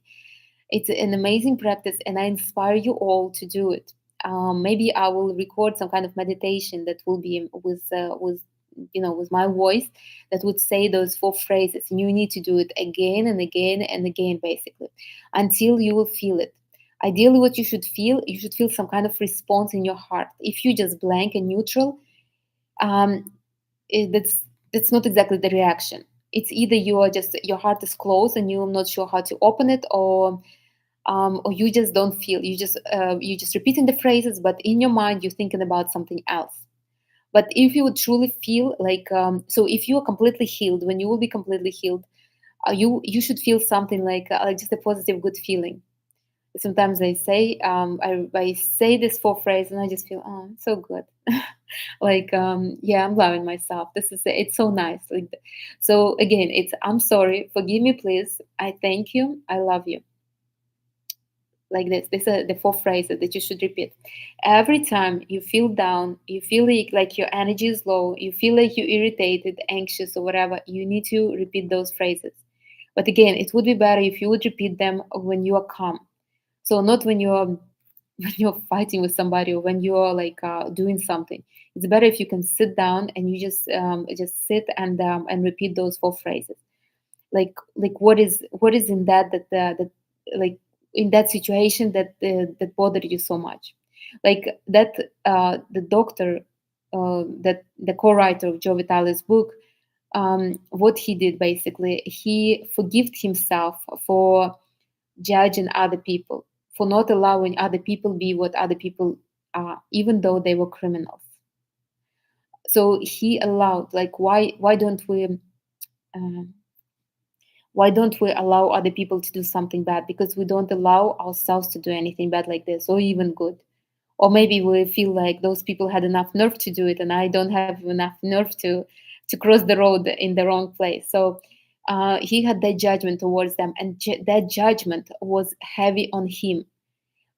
It's an amazing practice, and I inspire you all to do it. Maybe I will record some kind of meditation that will be with with my voice, that would say those four phrases, and you need to do it again and again and again, basically, until you will feel it. Ideally, what you should feel some kind of response in your heart. If you just blank and neutral, um, that's not exactly the reaction. It's either you are just your heart is closed and you're not sure how to open it, or you just don't feel. You just repeating the phrases, but in your mind you're thinking about something else. But if you would truly feel like, so if you are completely healed, when you will be completely healed, you should feel something like just a positive, good feeling. Sometimes I say, I say this four phrase and I just feel, oh, it's so good. Like, yeah, I'm loving myself. This is it's so nice. So again, it's I'm sorry, forgive me, please. I thank you. I love you. Like this. These are the four phrases that you should repeat. Every time you feel down, you feel like your energy is low, you feel like you're irritated, anxious, or whatever, you need to repeat those phrases. But again, it would be better if you would repeat them when you are calm. So not when you're when you're fighting with somebody or when you're like doing something. It's better if you can sit down and you just sit and repeat those four phrases. Like what is in that like in that situation that bothered you so much, like that the doctor that the co-writer of Joe Vitale's book, what he did basically, he forgived himself for judging other people, for not allowing other people be what other people are, even though they were criminals. So he allowed, like, uh, why don't we allow other people to do something bad? Because we don't allow ourselves to do anything bad like this, or even good. Or maybe we feel like those people had enough nerve to do it, and I don't have enough nerve to cross the road in the wrong place. So he had that judgment towards them, and that judgment was heavy on him.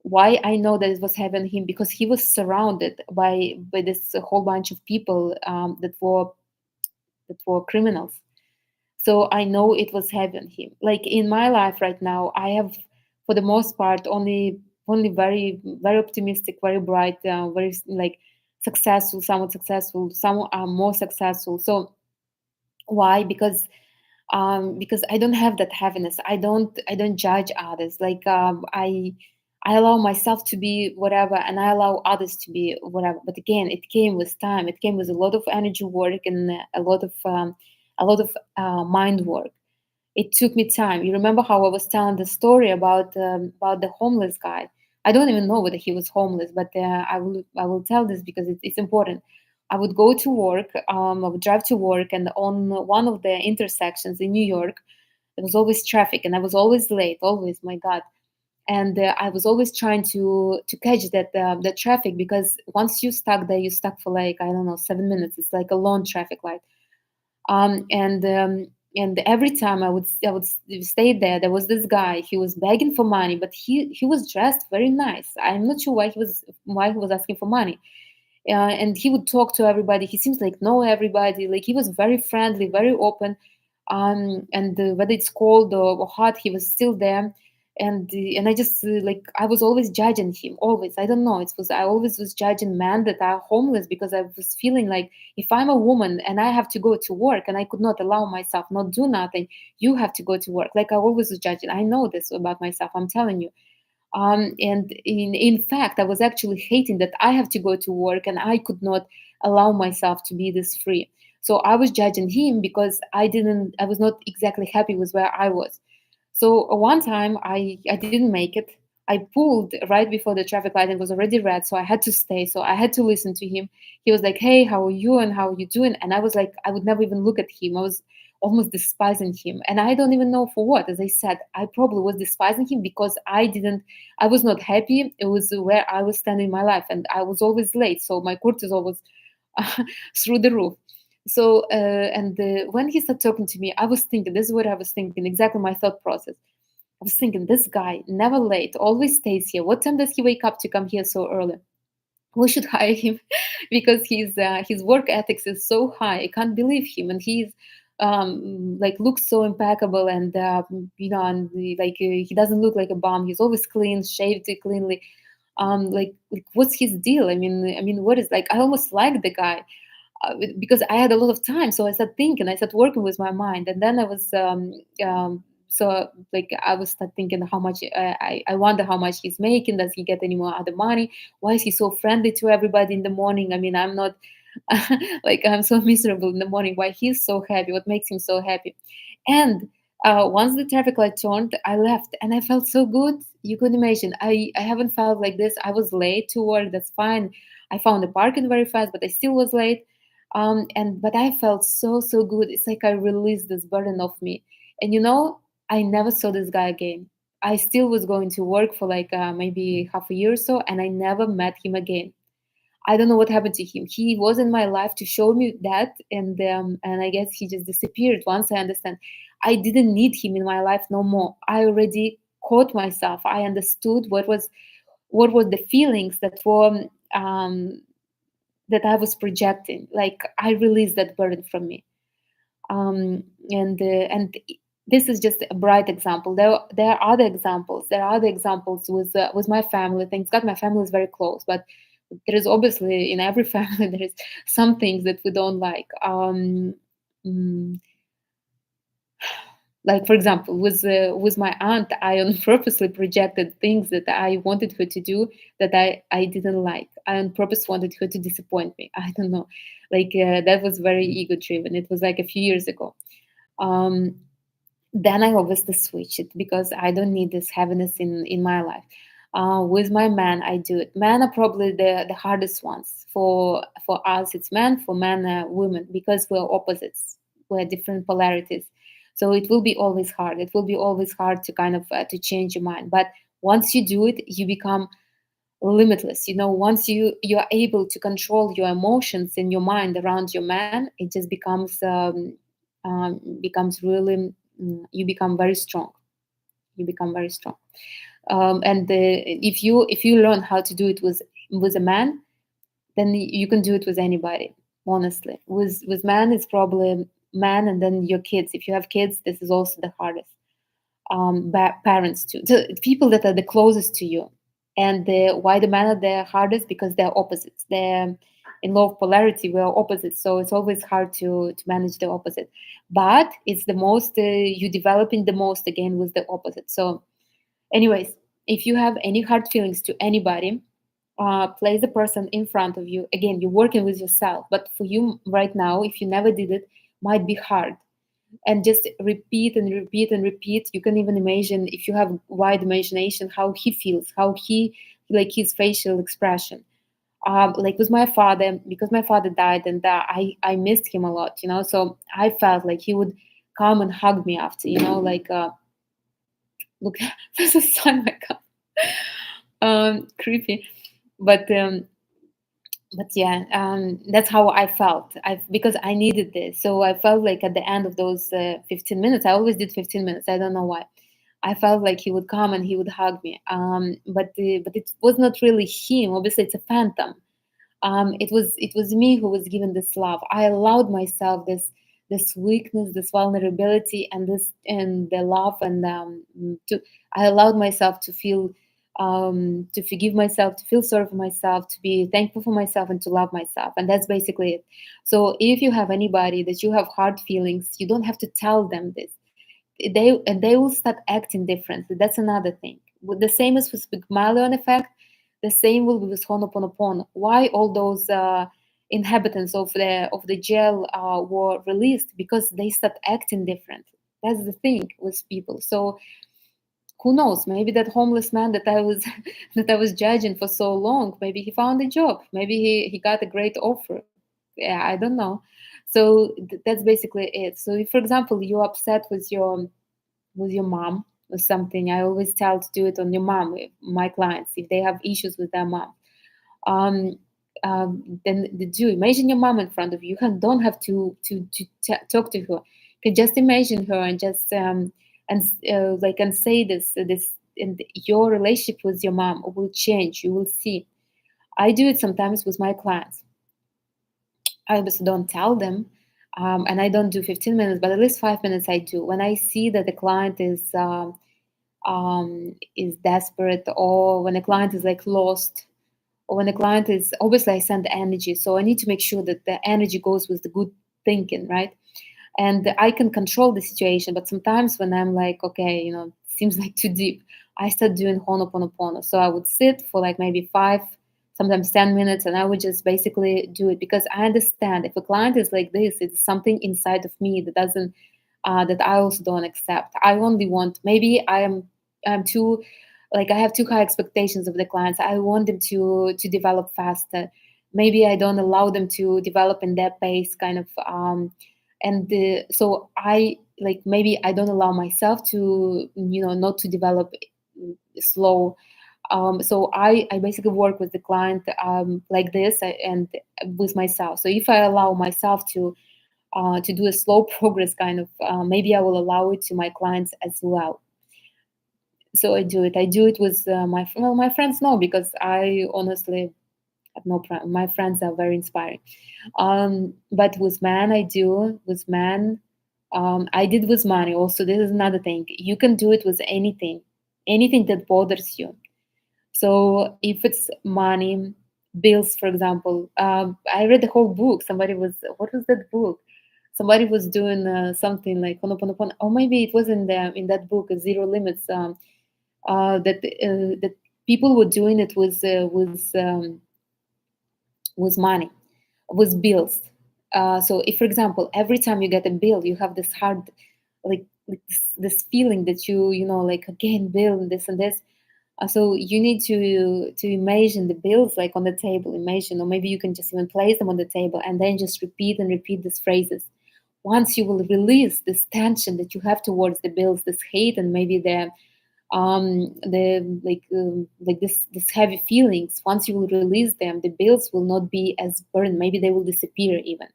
Why I know that it was heavy on him? Because he was surrounded by this whole bunch of people that were criminals. So I know it was heavy on him. Like in my life right now, I have, for the most part, only very very optimistic, very bright, very like successful, somewhat successful. Some are more successful. So why? Because I don't have that heaviness. I don't judge others. Like I allow myself to be whatever, and I allow others to be whatever. But again, it came with time. It came with a lot of energy work and a lot of mind work. It took me time. You remember how I was telling the story about the homeless guy? I don't even know whether he was homeless, but I will tell this because it's important. I would go to work. I would drive to work, and on one of the intersections in New York, there was always traffic, and I was always late. Always, my God. And I was always trying to catch that traffic, because once you stuck there, you stuck for like, I don't know, 7 minutes. It's like a long traffic light. um, and um, and every time I would stay there, there was this guy. He was begging for money, but he was dressed very nice. I'm not sure why he was asking for money. And he would talk to everybody. He seems like know everybody. Like he was very friendly, very open. And whether it's cold or hot, he was still there. And I just like I was always judging him. Always, I don't know. It was I always was judging men that are homeless, because I was feeling like, if I'm a woman and I have to go to work and I could not allow myself not do nothing, you have to go to work. Like I always was judging. I know this about myself. I'm telling you. And in fact, I was actually hating that I have to go to work and I could not allow myself to be this free. So I was judging him because I was not exactly happy with where I was. So one time I didn't make it. I pulled right before the traffic light and it was already red, so I had to stay. So I had to listen to him. He was like, "Hey, how are you? And how are you doing?" And I was like, I would never even look at him. I was almost despising him. And I don't even know for what. As I said, I probably was despising him because I was not happy. It was where I was standing in my life, and I was always late. So my cortisol was through the roof. So, and when he started talking to me, I was thinking, this is what I was thinking, exactly my thought process. I was thinking, this guy, never late, always stays here. What time does he wake up to come here so early? We should hire him because his work ethics is so high. I can't believe him, and he's like looks so impeccable, and and he doesn't look like a bum. He's always clean, shaved cleanly. Like what's his deal? I mean, what is like? I almost like the guy because I had a lot of time. So I started thinking, I started working with my mind, and then I was so like I was start thinking how much I wonder how much he's making. Does he get any more other money? Why is he so friendly to everybody in the morning? I mean, I'm not like I'm so miserable in the morning. Why he's so happy? What makes him so happy? And once the traffic light turned, I left, and I felt so good. You could imagine. I haven't felt like this. I was late to work. That's fine. I found the parking very fast, but I still was late. And but I felt so good. It's like I released this burden of me. And I never saw this guy again. I still was going to work for like maybe half a year or so, and I never met him again. I don't know what happened to him. He was in my life to show me that, and I guess he just disappeared. Once I understand, I didn't need him in my life no more. I already caught myself. I understood what was the feelings um, that I was projecting. Like I released that burden from me. And this is just a bright example. There are other examples. There are other examples with my family. Thank God, my family is very close, but there is obviously in every family there is some things that we don't like. Mm, like for example, with my aunt, I on purposely projected things that I wanted her to do that I didn't like. I on purpose wanted her to disappoint me. I don't know, like that was very ego driven. It was like a few years ago. Um, then I obviously switch it because I don't need this heaviness in my life. With my man, I do it. Men are probably the hardest ones for us. It's men, for men, women, because we're opposites. We're different polarities. So it will be always hard. It will be always hard to kind of to change your mind. But once you do it, you become limitless. Once you're able to control your emotions and your mind around your man, it just becomes really you become very strong. You become very strong. And if you learn how to do it with a man, then you can do it with anybody. Honestly, with man, it's probably man, and then your kids. If you have kids, this is also the hardest. Parents too, the people that are the closest to you. And why the men are the hardest? Because they're opposites. They're in law of polarity. We are opposites, so it's always hard to manage the opposite. But it's the most you developing the most again with the opposite. So, anyways, if you have any hard feelings to anybody, place the person in front of you. Again, you're working with yourself, but for you right now, if you never did it, might be hard. And just repeat and repeat and repeat. You can even imagine, if you have wide imagination, how he feels, how he like his facial expression. Like with my father, because my father died, and I missed him a lot. So I felt like he would come and hug me after. Like look, there's a sun. My God, creepy. But yeah, that's how I felt. Because I needed this, so I felt like at the end of those 15 minutes, I always did 15 minutes. I don't know why. I felt like he would come and he would hug me. But it was not really him. Obviously, it's a phantom. It was me who was given this love. I allowed myself this weakness, this vulnerability, and the love, and to I allowed myself to feel, to forgive myself, to feel sorry for myself, to be thankful for myself, and to love myself. And that's basically it. So if you have anybody that you have hard feelings, you don't have to tell them this. They will start acting differently. That's another thing. The same as with Pygmalion Effect. The same will be with Ho'oponopono. Why all those inhabitants of the jail were released? Because they start acting differently. That's the thing with people. So who knows? Maybe that homeless man that I was that I was judging for so long, maybe he found a job. Maybe he got a great offer. Yeah, I don't know. So that's basically it. So if, for example, you're upset with your mom or something, I always tell to do it on your mom. My clients, if they have issues with their mom, um, then do imagine your mom in front of you. You don't have to talk to her. You can just imagine her and just and say this, and your relationship with your mom will change. You will see. I do it sometimes with my clients. I obviously don't tell them, and I don't do 15 minutes, but at least 5 minutes I do. When I see that the client is desperate, or when a client is like lost, or when a client is, obviously I send energy, so I need to make sure that the energy goes with the good thinking, right? And I can control the situation. But sometimes when I'm like, okay, seems like too deep, I start doing Ho'oponopono. So I would sit for like maybe 5, sometimes 10 minutes, and I would just basically do it, because I understand if a client is like this, it's something inside of me that doesn't that I also don't accept. I only want, maybe I'm too, like, I have too high expectations of the clients. I want them to develop faster. Maybe I don't allow them to develop in their pace, kind of. And so I, like, maybe I don't allow myself to, not to develop slow. So I basically work with the client like this, and with myself. So if I allow myself to do a slow progress, kind of, maybe I will allow it to my clients as well. So I do it with my friends know, because I honestly have no my friends are very inspiring. But with men, I do with men. I did with money also. This is another thing. You can do it with anything that bothers you. So if it's money, bills, for example, I read the whole book. Somebody was, what was that book? Somebody was doing something like Honoponopono, or maybe it was in that book, Zero Limits. That people were doing it with money, with bills. So if, for example, every time you get a bill, you have this hard, like this feeling that like, again, bill and this and this. So you need to imagine the bills like on the table, imagine, or maybe you can just even place them on the table, and then just repeat and repeat these phrases. Once you will release this tension that you have towards the bills, this hate, and maybe like this heavy feelings, once you will release them, the bills will not be as burden, maybe they will disappear even.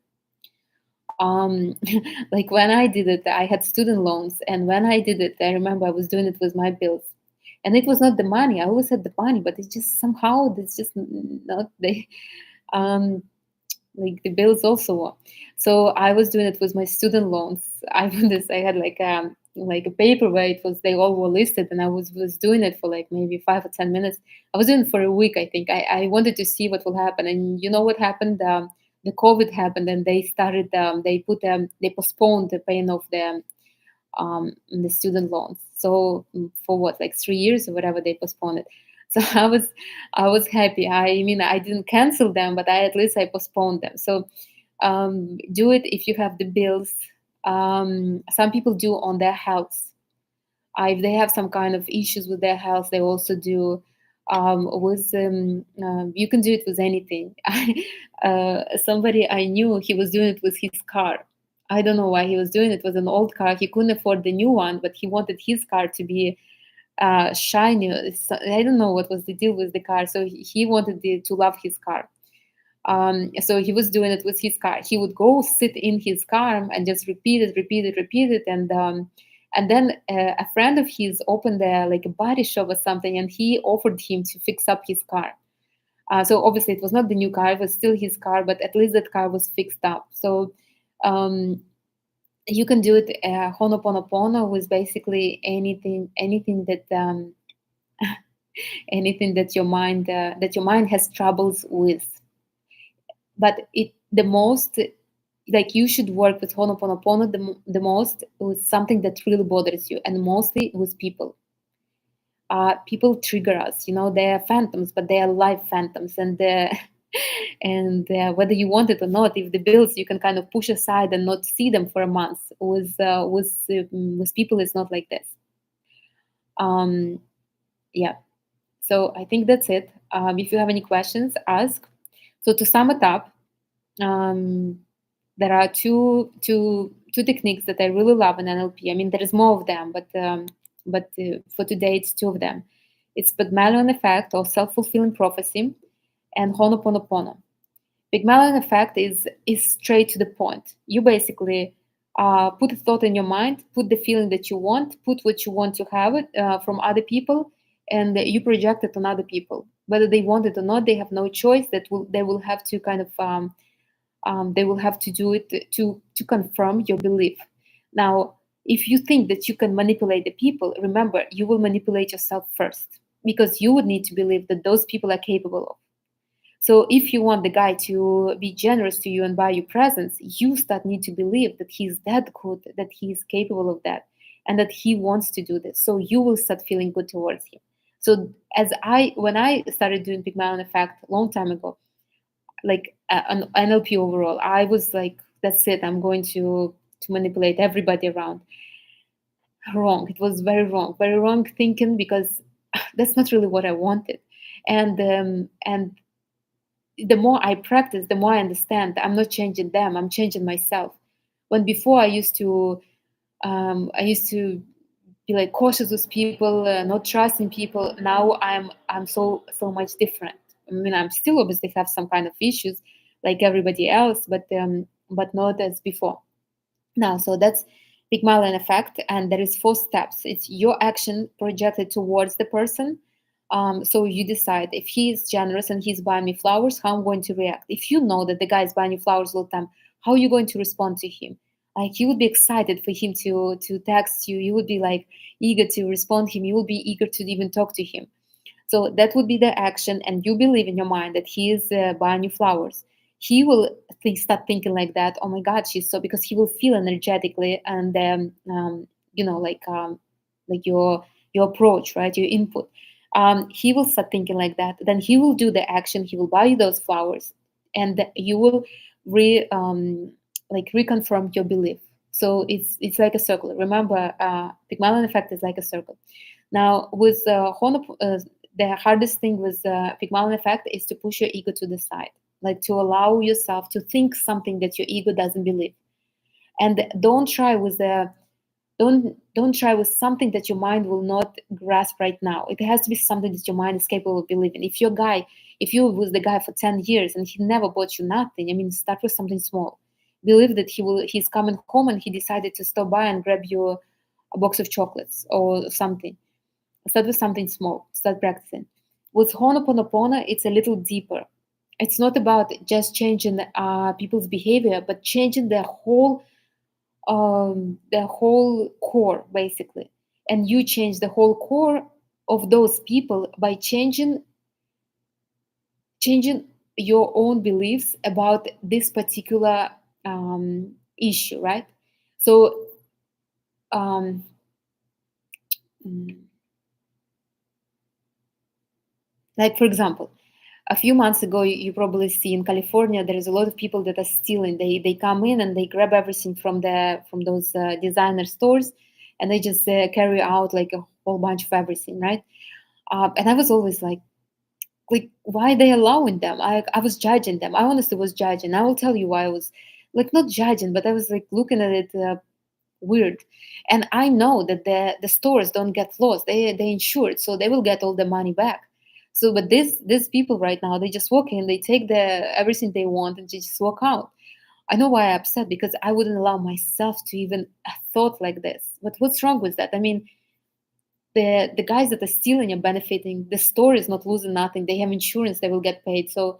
Like when I did it, I had student loans, and when I did it, I remember I was doing it with my bills, and it was not the money. I always had the money, but it's just somehow it's just not the um like the bills also. So I was doing it with my student loans. I had like a paper where it was, they all were listed, and I was doing it for like maybe 5 or 10 minutes. I was doing it for a week, I think. I wanted to see what will happen, and you know what happened? The COVID happened, and they started. They postponed the paying of the student loans. So for what, like 3 years or whatever, they postponed it. So I was happy. I mean, I didn't cancel them, but at least I postponed them. So do it if you have the bills. Some people do on their health. If they have some kind of issues with their health, they also do. With You can do it with anything. Somebody I knew, he was doing it with his car. I don't know why he was doing it. It was an old car. He couldn't afford the new one, but he wanted his car to be shiny. I don't know what was the deal with the car. So he wanted to love his car. So he was doing it with his car. He would go sit in his car and just repeat it, repeat it, repeat it, and then a friend of his opened like a body shop or something, and he offered him to fix up his car. So obviously it was not the new car; it was still his car, but at least that car was fixed up. So um, you can do it Honoponopono with basically anything that your mind has troubles with. But the most, like, you should work with Honoponopono the most with something that really bothers you, and mostly with people. People trigger us. They are phantoms, but they are live phantoms, and whether you want it or not, if the bills you can kind of push aside and not see them for a month. With people, it's not like this. Um, yeah. So I think that's it. If you have any questions, ask. So to sum it up, um, There are two techniques that I really love in NLP. I mean, there is more of them, but for today, it's two of them. It's Pygmalion Effect, or self-fulfilling prophecy, and Ho'oponopono. Pygmalion Effect is straight to the point. You basically put a thought in your mind, put the feeling that you want, put what you want to have it from other people, and you project it on other people. Whether they want it or not, they have no choice. They will have to kind of they will have to do it to confirm your belief. Now, if you think that you can manipulate the people, remember you will manipulate yourself first, because you would need to believe that those people are capable of. So if you want the guy to be generous to you and buy you presents, you start need to believe that he's that good, that he's capable of that, and that he wants to do this. So you will start feeling good towards him. So when I started doing Pygmalion Effect a long time ago, like an NLP overall, I was like, that's it. I'm going to manipulate everybody around. Wrong. It was very wrong thinking, because that's not really what I wanted. And the more I practice, the more I understand I'm not changing them, I'm changing myself. When before I used to be like cautious with people, not trusting people. Now I'm so much different. I mean, I'm still obviously have some kind of issues like everybody else, but not as before. Now, so that's Pygmalion Effect, and there is four steps. It's your action projected towards the person. So you decide if he is generous and he's buying me flowers, how I'm going to react. If you know that the guy is buying you flowers all the time, how are you going to respond to him? Like, you would be excited for him to text you. You would be like eager to respond to him. You will be eager to even talk to him. So that would be the action, and you believe in your mind that he is buying you flowers. He will start thinking like that. Oh my God, she's so, because he will feel energetically, and you know, like your approach, right? Your input. He will start thinking like that. Then he will do the action. He will buy you those flowers, and you will reconfirm your belief. So it's like a circle. Remember, Pygmalion Effect is like a circle. Now, with the hardest thing with Pygmalion Effect is to push your ego to the side, like to allow yourself to think something that your ego doesn't believe. And don't try with something that your mind will not grasp right now. It has to be something that your mind is capable of believing. If you was the guy for 10 years and he never bought you nothing, I mean, start with something small. Believe that he's coming home and he decided to stop by and grab you a box of chocolates or something. Start with something small. Start practicing. With Ho'oponopono, it's a little deeper. It's not about just changing people's behavior, but changing the whole core, basically. And you change the whole core of those people by changing your own beliefs about this particular issue, right? So, um, mm, like for example, a few months ago, you probably see in California there is a lot of people that are stealing. They come in and they grab everything from those designer stores, and they just carry out like a whole bunch of everything, right? And I was always like why they allowing them? I was judging them. I honestly was judging. I will tell you why I was like not judging, but I was like looking at it weird. And I know that the stores don't get lost. They insured, so they will get all the money back. So, but these people right now, they just walk in, they take the everything they want, and they just walk out. I know why I'm upset, because I wouldn't allow myself to even a thought like this. But what's wrong with that? I mean, the guys that are stealing are benefiting. The store is not losing nothing. They have insurance. They will get paid. So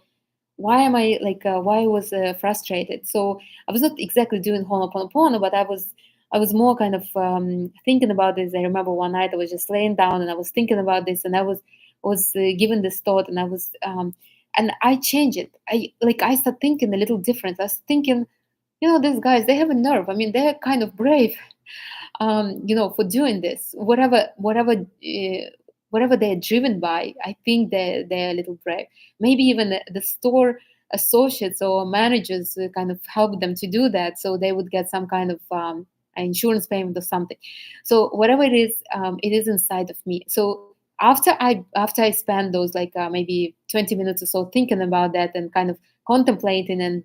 why am I why I was frustrated? So I was not exactly doing Ho'oponopono, but I was more kind of thinking about this. I remember one night I was just laying down and I was thinking about this, and I was given this thought, and and I changed it. I started thinking a little different. I was thinking, these guys, they have a nerve. I mean, they're kind of brave, for doing this. Whatever they're driven by, I think they're a little brave. Maybe even the store associates or managers kind of help them to do that, so they would get some kind of insurance payment or something. So whatever it is inside of me. So after I spend those maybe 20 minutes or so thinking about that and kind of contemplating and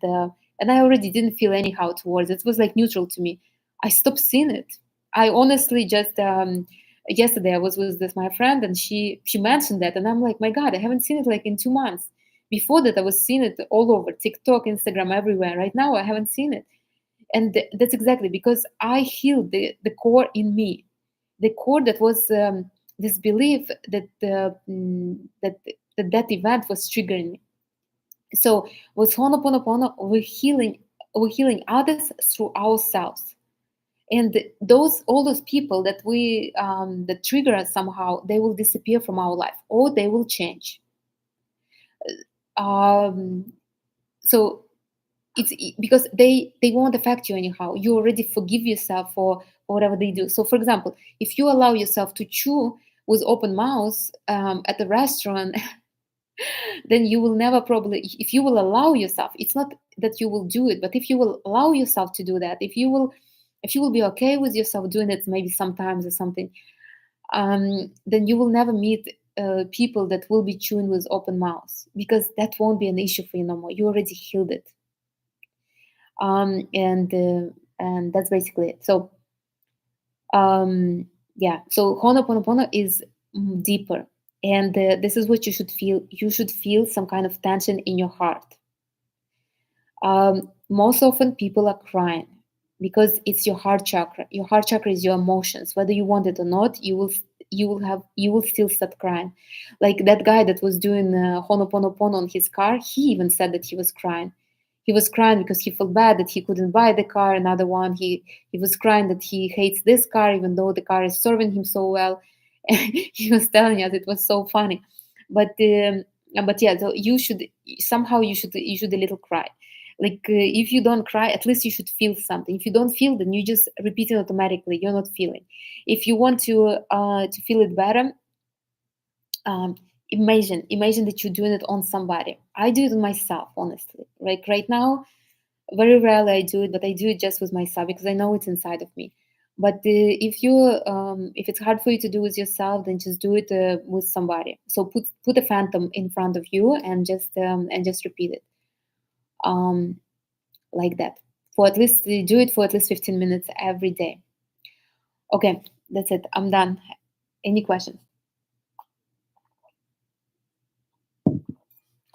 and I already didn't feel anyhow towards it. It was like neutral to me. I stopped seeing it. I honestly just yesterday I was with my friend, and she mentioned that, and I'm like, my God, I haven't seen it like in 2 months. Before that, I was seeing it all over TikTok, Instagram, everywhere. Right now, I haven't seen it, and that's exactly because I healed the core in me, the core that was this belief that that event was triggering me. So with Honoponopono, we're healing others through ourselves. And those all those people that we that trigger us somehow, they will disappear from our life or they will change. Um, so because they won't affect you anyhow. You already forgive yourself for whatever they do. So, for example, if you allow yourself to chew with open mouth at a restaurant, then you will never probably, if you will allow yourself, it's not that you will do it, but if you will allow yourself to do that, if you will be okay with yourself doing it maybe sometimes or something, then you will never meet people that will be chewing with open mouths, because that won't be an issue for you no more. You already healed it. And that's basically it. So yeah, so Honoponopono is deeper, and this is what you should feel. You should feel some kind of tension in your heart. Most often people are crying because it's your heart chakra. Your heart chakra is your emotions. Whether you want it or not, you will still start crying. Like that guy that was doing Honoponopono on his car, he even said that he was crying. He was crying because he felt bad that he couldn't buy the car. Another one, he was crying that he hates this car even though the car is serving him so well. He was telling us, it was so funny. But yeah, so you should somehow you should a little cry. Like if you don't cry, at least you should feel something. If you don't feel, then you just repeat it automatically. You're not feeling. If you want to feel it better, um, imagine that you're doing it on somebody. I do it on myself, honestly. Like right now, very rarely I do it, but I do it just with myself because I know it's inside of me. But if it's hard for you to do with yourself, then just do it with somebody. So put a phantom in front of you and just repeat it. Um, like that, for at least do it for at least 15 minutes every day. Okay, that's it, I'm done. Any questions?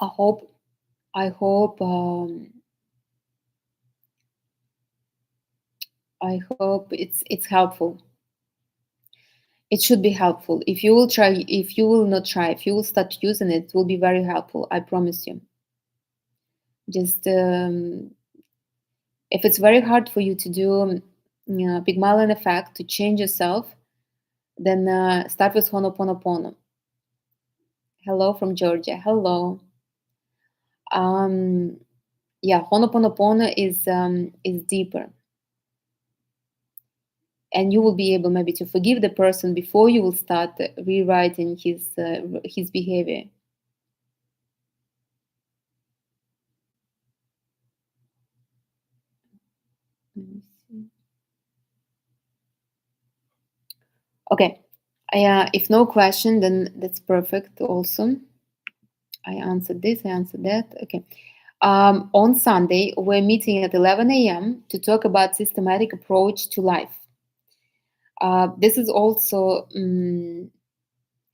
I hope i hope um, i hope it's helpful. It should be helpful. If you will try, if you will not try, if you will start using it, it will be very helpful, I promise you. Just if it's very hard for you to do Pygmalion effect to change yourself, then start with Honoponopono. Hello from Georgia. Hello. um yeah, Honoponopono is deeper, and you will be able maybe to forgive the person before you will start rewriting his behavior. Let me see. Okay, if no question, then that's perfect. Also, I answered this, I answered that. Okay. On Sunday, we're meeting at 11 a.m. to talk about systematic approach to life. This is also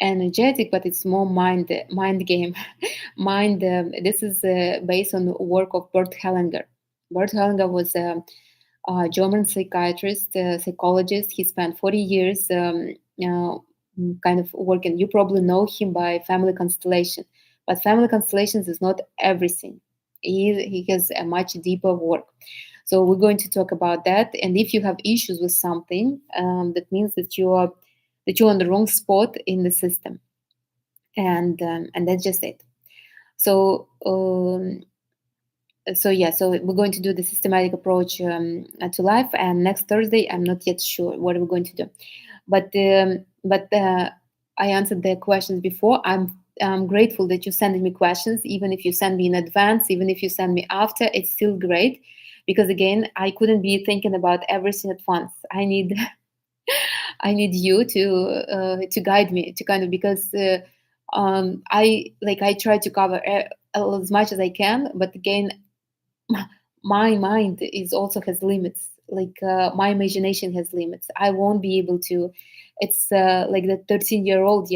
energetic, but it's more mind game. Mind. This is based on the work of Bert Hellinger. Bert Hellinger was a German psychiatrist, psychologist. He spent 40 years kind of working. You probably know him by family constellation, but family constellations is not everything. He has a much deeper work. So we're going to talk about that. And if you have issues with something, that means that you're on the wrong spot in the system, and that's just it. So so we're going to do the systematic approach to life, and next Thursday I'm not yet sure what we're going to do, but I answered the questions before. I'm grateful that you send me questions, even if you send me in advance, even if you send me after, it's still great, because again, I couldn't be thinking about everything at once. I need I need you to guide me, to kind of, because I try to cover as much as I can, but again, my mind is also has limits. Like my imagination has limits. I won't be able to. It's like the 13-year-old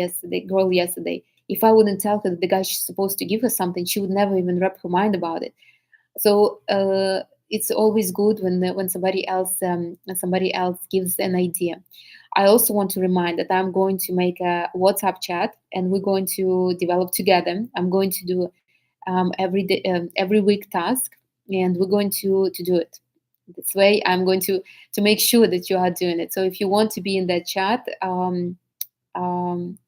girl yesterday. If I wouldn't tell her that the guy she's supposed to give her something, she would never even wrap her mind about it. So it's always good when somebody else gives an idea. I also want to remind that I'm going to make a WhatsApp chat, and we're going to develop together. I'm going to do every day, every week task, and we're going to do it this way. I'm going to make sure that you are doing it. So if you want to be in that chat,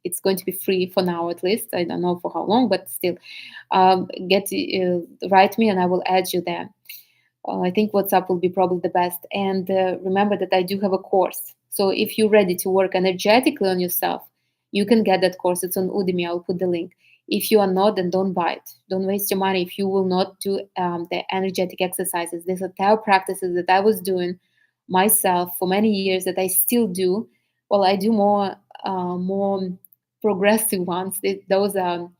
it's going to be free for now, at least. I don't know for how long, but still, write me and I will add you there. I think WhatsApp will be probably the best. And remember that I do have a course. So if you're ready to work energetically on yourself, you can get that course. It's on Udemy. I'll put the link. If you are not, then don't buy it. Don't waste your money if you will not do the energetic exercises. These are tarot practices that I was doing myself for many years that I still do. Well, I do more progressive ones. Those are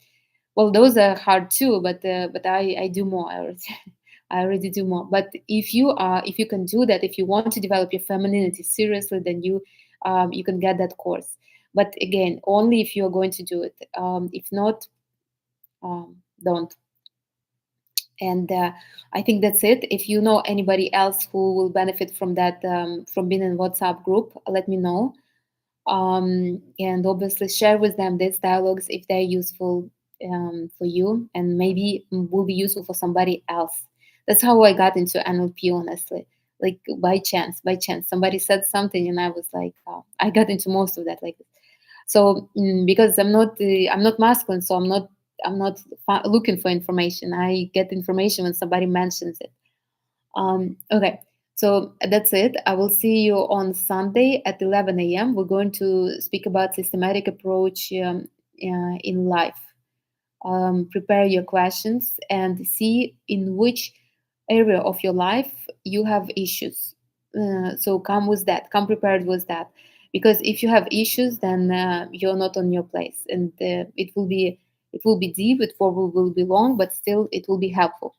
those are hard too, but I do more. I already do more. But if you can do that, if you want to develop your femininity seriously, then you can get that course. But again, only if you are going to do it. If not, don't. And I think that's it. If you know anybody else who will benefit from that, from being in WhatsApp group, let me know. And obviously share with them these dialogues if they're useful for you, and maybe will be useful for somebody else. That's how I got into NLP, honestly. Like by chance, somebody said something, and I was like, oh, I got into most of that like this. So because I'm not masculine, so I'm not looking for information. I get information when somebody mentions it. Okay, so that's it. I will see you on Sunday at 11 a.m. We're going to speak about systematic approach in life. Prepare your questions and see in which area of your life you have issues. So come with that. Come prepared with that. Because if you have issues, then you're not on your place, and it will be deep. Will be long, but still it will be helpful.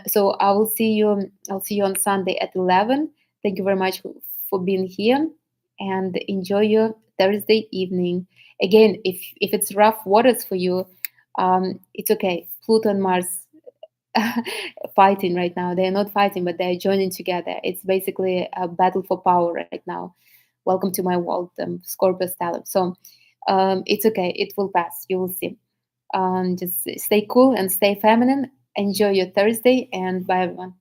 So I'll see you on Sunday at 11. Thank you very much for being here, and enjoy your Thursday evening. Again, if it's rough waters for you, it's okay. Pluto and Mars fighting right now. They're not fighting, but they're joining together. It's basically a battle for power right now. Welcome to my world, Scorpio stellar. So it's okay. It will pass. You will see. Just stay cool and stay feminine. Enjoy your Thursday, and bye, everyone.